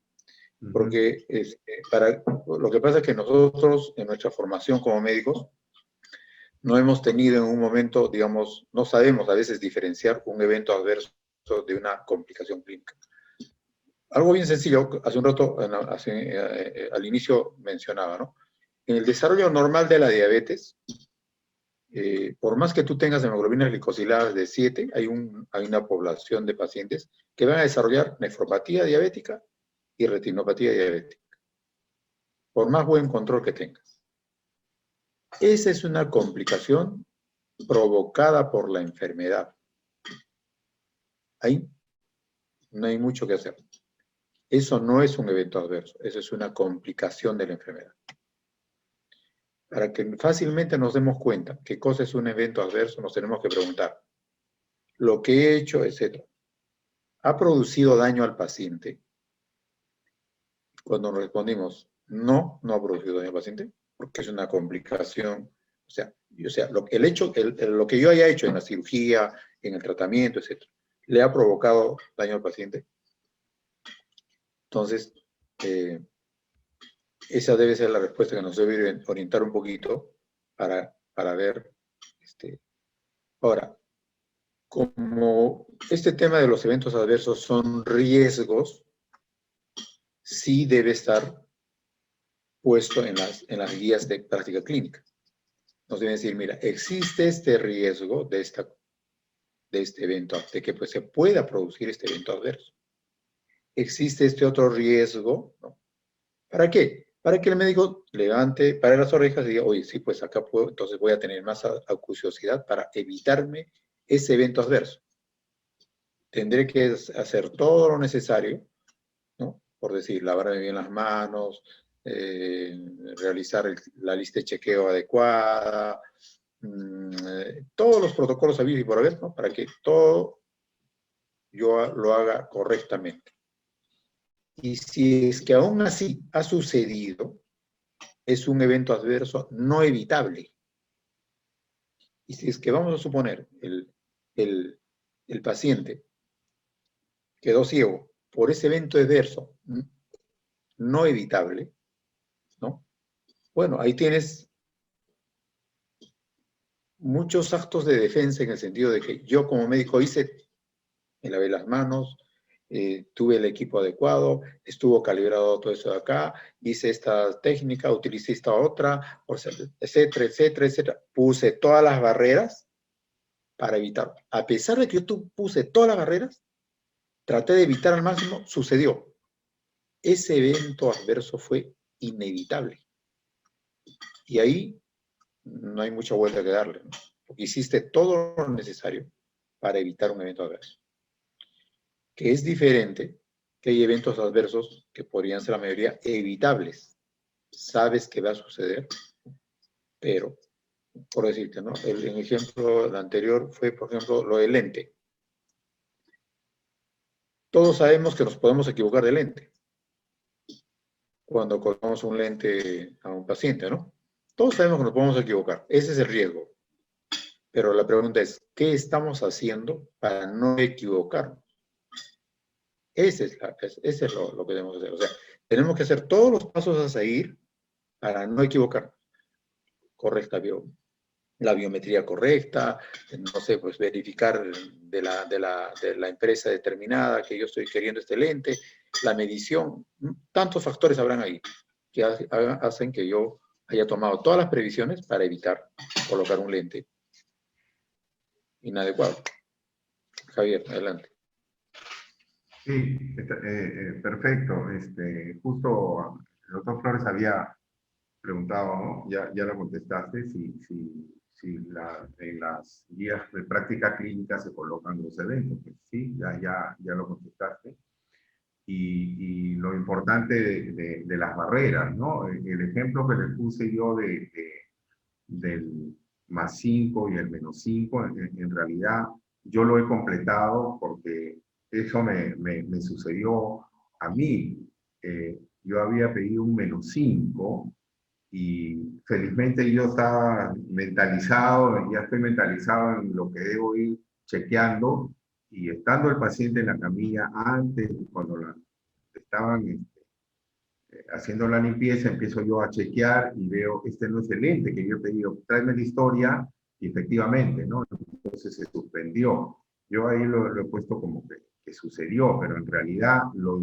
Porque lo que pasa es que nosotros, en nuestra formación como médicos, no hemos tenido en un momento, digamos, no sabemos a veces diferenciar un evento adverso de una complicación clínica. Algo bien sencillo, hace un rato, al inicio mencionaba, ¿no? En el desarrollo normal de la diabetes, por más que tú tengas hemoglobinas glicosiladas de 7, hay una población de pacientes que van a desarrollar nefropatía diabética y retinopatía diabética, por más buen control que tengas. Esa es una complicación provocada por la enfermedad. Ahí no hay mucho que hacer. Eso no es un evento adverso, eso es una complicación de la enfermedad. Para que fácilmente nos demos cuenta qué cosa es un evento adverso, nos tenemos que preguntar, ¿lo que he hecho, etcétera, ha producido daño al paciente? Cuando nos respondimos, no ha producido daño al paciente, porque es una complicación. O sea lo que yo haya hecho en la cirugía, en el tratamiento, etcétera, ¿le ha provocado daño al paciente? Entonces, esa debe ser la respuesta que nos debe orientar un poquito para ver. Ahora, como este tema de los eventos adversos son riesgos, sí debe estar puesto en las guías de práctica clínica. Nos deben decir, mira, existe este riesgo de este evento, de que se pueda producir este evento adverso. Existe este otro riesgo, ¿no? ¿Para qué? Para que el médico levante, pare las orejas y diga, oye, sí, pues acá puedo, entonces voy a tener más acuciosidad para evitarme ese evento adverso. Tendré que hacer todo lo necesario, ¿no? Por decir, lavarme bien las manos, realizar la lista de chequeo adecuada, todos los protocolos habidos y por haber, ¿no? Para que todo yo lo haga correctamente. Y si es que aún así ha sucedido, es un evento adverso no evitable. Y si es que vamos a suponer el paciente quedó ciego por ese evento adverso no evitable, ¿no? Bueno, ahí tienes muchos actos de defensa en el sentido de que yo como médico me lavé las manos, tuve el equipo adecuado, estuvo calibrado todo eso de acá, hice esta técnica, utilicé esta otra, etcétera, etcétera, etcétera. Puse todas las barreras para evitarlo. A pesar de que yo puse todas las barreras, traté de evitar al máximo, sucedió. Ese evento adverso fue inevitable. Y ahí no hay mucha vuelta que darle, ¿no? Porque hiciste todo lo necesario para evitar un evento adverso. Que es diferente, que hay eventos adversos que podrían ser la mayoría evitables. Sabes que va a suceder, pero, por decirte, ¿no? El ejemplo anterior fue, por ejemplo, lo del lente. Todos sabemos que nos podemos equivocar de lente cuando colocamos un lente a un paciente, ¿no? Todos sabemos que nos podemos equivocar. Ese es el riesgo. Pero la pregunta es, ¿qué estamos haciendo para no equivocarnos? Ese es lo que debemos hacer. O sea, tenemos que hacer todos los pasos a seguir para no equivocarnos. Correcta la biometría correcta, no sé, pues verificar de la empresa determinada que yo estoy queriendo este lente, la medición, tantos factores habrán ahí que hacen que yo haya tomado todas las previsiones para evitar colocar un lente inadecuado. Javier, adelante. Sí, perfecto. Justo el doctor Flores había preguntado, ¿no? Ya lo contestaste, si en las guías de práctica clínica se colocan los eventos. Pues sí, ya lo contestaste. Y lo importante de las barreras, ¿no? El ejemplo que le puse yo del +5 y el -5, en realidad yo lo he completado porque eso me sucedió a mí. Yo había pedido un -5 y felizmente yo estaba mentalizado, ya estoy mentalizado en lo que debo ir chequeando, y estando el paciente en la camilla, antes, cuando estaban haciendo la limpieza, empiezo yo a chequear y veo, este no es el lente que yo he pedido, tráeme la historia, y efectivamente, ¿no? Entonces se suspendió. Yo ahí lo he puesto como que sucedió, pero en realidad lo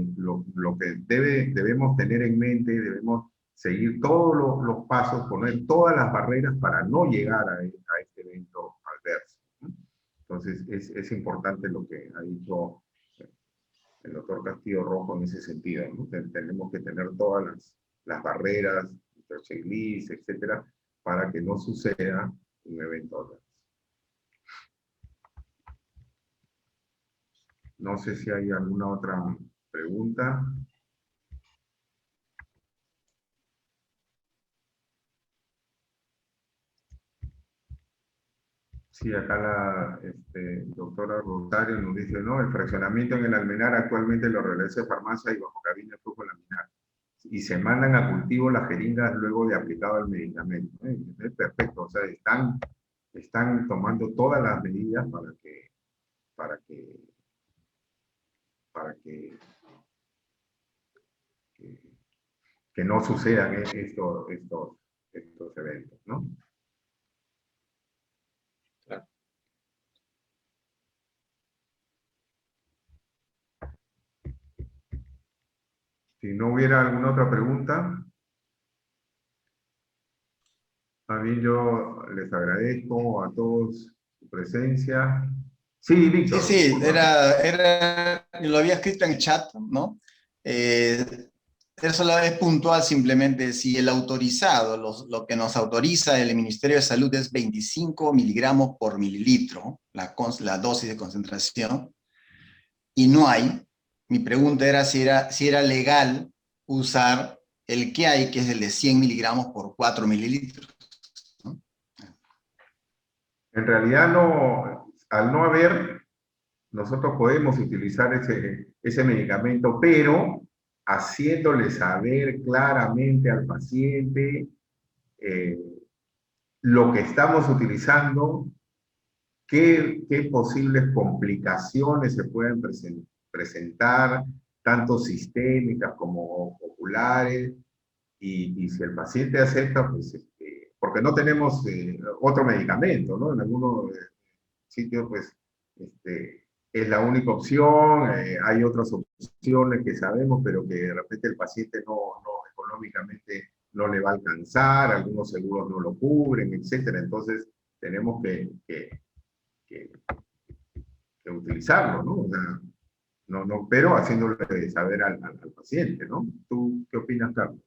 que debemos tener en mente, debemos seguir todos los pasos, poner todas las barreras para no llegar a este evento adverso, ¿no? Entonces es importante lo que ha dicho el doctor Castillo Rojo en ese sentido, ¿no? Tenemos que tener todas las barreras, los checklists, etcétera, para que no suceda un evento adverso. No sé si hay alguna otra pregunta. Sí, acá la doctora Rosario nos dice, no, el fraccionamiento en el almenar actualmente lo realiza farmacia y bajo cabina de flujo laminar. Y se mandan a cultivo las jeringas luego de aplicado el medicamento. Es perfecto, o sea, están tomando todas las medidas para que no sucedan estos eventos, ¿no? Si no hubiera alguna otra pregunta, también yo les agradezco a todos su presencia. Sí, Víctor. Sí, lo había escrito en chat, ¿no? Eso es puntual simplemente, si el autorizado, lo que nos autoriza el Ministerio de Salud es 25 miligramos por mililitro, la dosis de concentración, y no hay, mi pregunta era si era legal usar el que hay, que es el de 100 miligramos por 4 mililitros, ¿no? En realidad, no, al no haber, nosotros podemos utilizar ese medicamento, pero haciéndole saber claramente al paciente lo que estamos utilizando, qué posibles complicaciones se pueden presentar, tanto sistémicas como oculares. particulares, y si el paciente acepta, pues, porque no tenemos otro medicamento, ¿no? En algunos sitios, pues, es la única opción, hay otras opciones que sabemos, pero que de repente el paciente no económicamente no le va a alcanzar, algunos seguros no lo cubren, etcétera. Entonces, tenemos que, que utilizarlo, ¿no? O sea, pero haciéndole saber al paciente, ¿no? ¿Tú qué opinas, Carlos?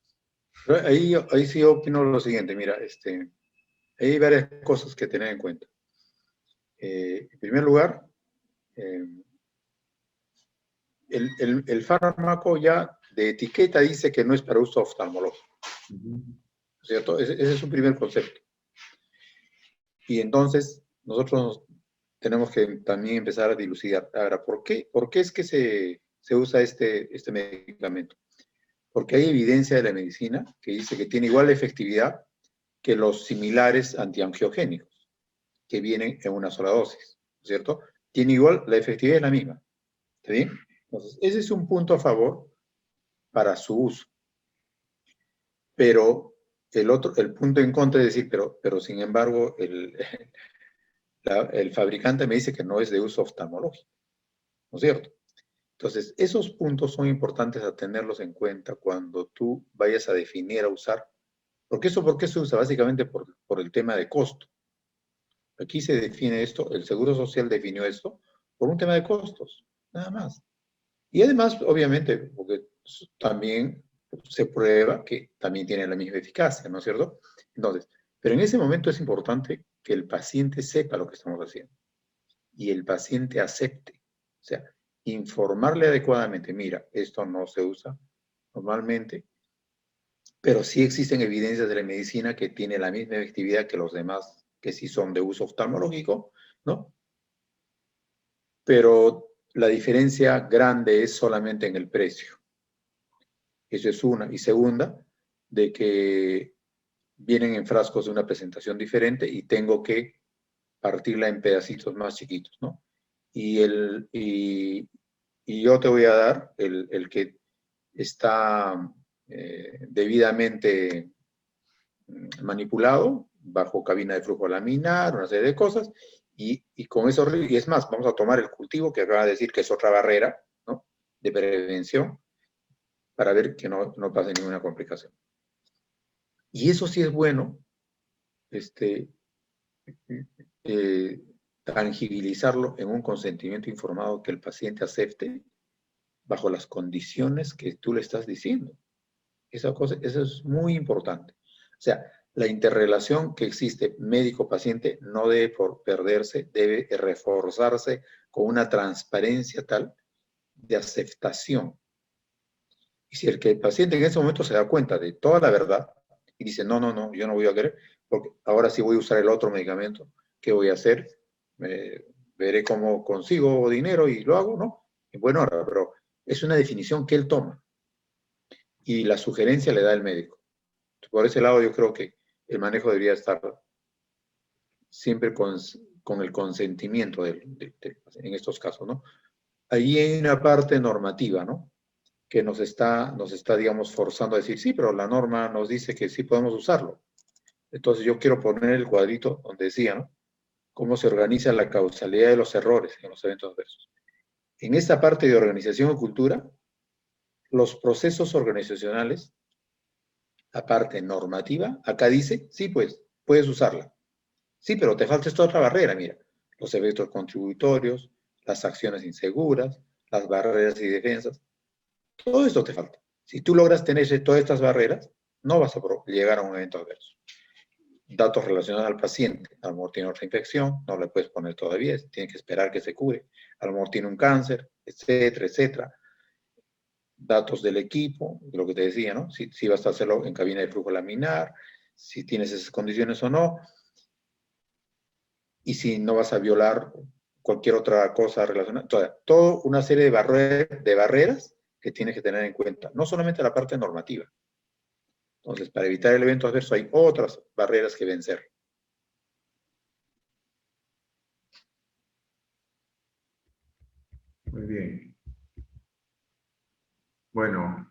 Pero ahí sí yo opino lo siguiente, mira, hay varias cosas que tener en cuenta. En primer lugar, eh, el fármaco ya de etiqueta dice que no es para uso oftalmológico, ¿cierto? Ese es un primer concepto. Y entonces nosotros tenemos que también empezar a dilucidar. Ahora, ¿por qué es que se usa este medicamento? Porque hay evidencia de la medicina que dice que tiene igual efectividad que los similares antiangiogénicos, que vienen en una sola dosis, ¿cierto? Tiene igual, la efectividad es la misma, ¿está bien? Entonces, ese es un punto a favor para su uso. Pero el punto en contra es decir, pero sin embargo, el fabricante me dice que no es de uso oftalmológico, ¿no es cierto? Entonces, esos puntos son importantes a tenerlos en cuenta cuando tú vayas a definir, a usar. Porque eso, ¿por qué se usa? Básicamente por el tema de costo. Aquí se define esto, el Seguro Social definió esto por un tema de costos, nada más. Y además, obviamente, porque también se prueba que también tiene la misma eficacia, ¿no es cierto? Entonces, pero en ese momento es importante que el paciente sepa lo que estamos haciendo y el paciente acepte. O sea, informarle adecuadamente, mira, esto no se usa normalmente, pero sí existen evidencias de la medicina que tiene la misma efectividad que los demás, que sí son de uso oftalmológico, ¿no? Pero la diferencia grande es solamente en el precio. Eso es una. Y segunda, de que vienen en frascos de una presentación diferente y tengo que partirla en pedacitos más chiquitos, ¿no? Y yo te voy a dar el que está debidamente manipulado bajo cabina de flujo laminar, una serie de cosas, y con eso, y es más, vamos a tomar el cultivo que acaba de decir que es otra barrera, ¿no?, de prevención, para ver que no pase ninguna complicación. Y eso sí es bueno, eh, tangibilizarlo en un consentimiento informado que el paciente acepte bajo las condiciones que tú le estás diciendo. Eso es muy importante. O sea, la interrelación que existe médico-paciente no debe perderse, debe reforzarse con una transparencia tal de aceptación. Y si el paciente en ese momento se da cuenta de toda la verdad y dice, no, yo no voy a querer, porque ahora sí voy a usar el otro medicamento, ¿qué voy a hacer? Veré cómo consigo dinero y lo hago, ¿no? Y bueno, pero es una definición que él toma y la sugerencia le da el médico. Por ese lado yo creo que el manejo debería estar siempre con el consentimiento en estos casos, ¿no? Ahí hay una parte normativa, ¿no?, que nos está, digamos, forzando a decir, sí, pero la norma nos dice que sí podemos usarlo. Entonces yo quiero poner el cuadrito donde decía, ¿no?, cómo se organiza la causalidad de los errores en los eventos adversos. En esta parte de organización y cultura, los procesos organizacionales, la parte normativa, acá dice, sí, pues, puedes usarla. Sí, pero te falta esta otra barrera, mira, los efectos contributorios, las acciones inseguras, las barreras y defensas, todo esto te falta. Si tú logras tener todas estas barreras, no vas a llegar a un evento adverso. Datos relacionados al paciente, a lo mejor tiene otra infección, no le puedes poner todavía, tiene que esperar que se cure, a lo mejor tiene un cáncer, etcétera, etcétera. Datos del equipo, lo que te decía, ¿no? Si vas a hacerlo en cabina de flujo laminar, si tienes esas condiciones o no, y si no vas a violar cualquier otra cosa relacionada. Toda una serie de barreras que tienes que tener en cuenta, no solamente la parte normativa. Entonces, para evitar el evento adverso hay otras barreras que vencer. Muy bien. Bueno,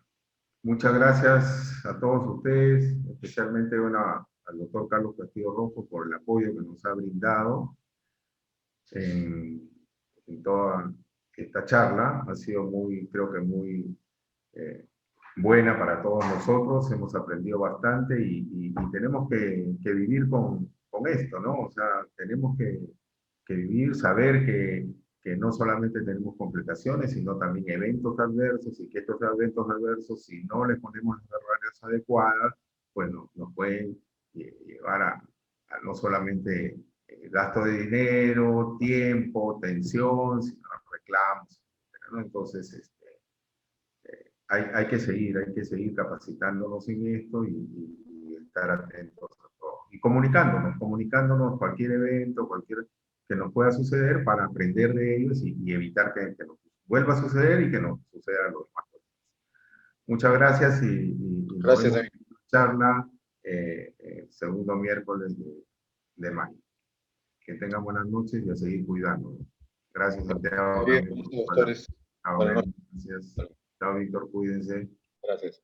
Muchas gracias a todos ustedes, especialmente al doctor Carlos Castillo Rojo por el apoyo que nos ha brindado en toda esta charla. Ha sido creo que muy buena para todos nosotros, hemos aprendido bastante y tenemos que vivir con esto, ¿no? O sea, tenemos que vivir, saber que no solamente tenemos complicaciones, sino también eventos adversos, y que estos eventos adversos, si no les ponemos las barreras adecuadas, pues nos pueden llevar a no solamente gasto de dinero, tiempo, tensión, sino reclamos, etcétera, ¿no? Entonces, hay que seguir capacitándonos en esto y estar atentos a todo. Y comunicándonos cualquier evento, cualquier que nos pueda suceder para aprender de ellos y evitar que nos vuelva a suceder y que nos suceda a los demás. Muchas gracias y nos Gracias, vemos amigo. en la charla segundo miércoles de mayo. Que tengan buenas noches y a seguir cuidándonos. Gracias, Santiago. Bien, También. doctores. Buenas noches. Gracias. Chao, Víctor, cuídense. Gracias.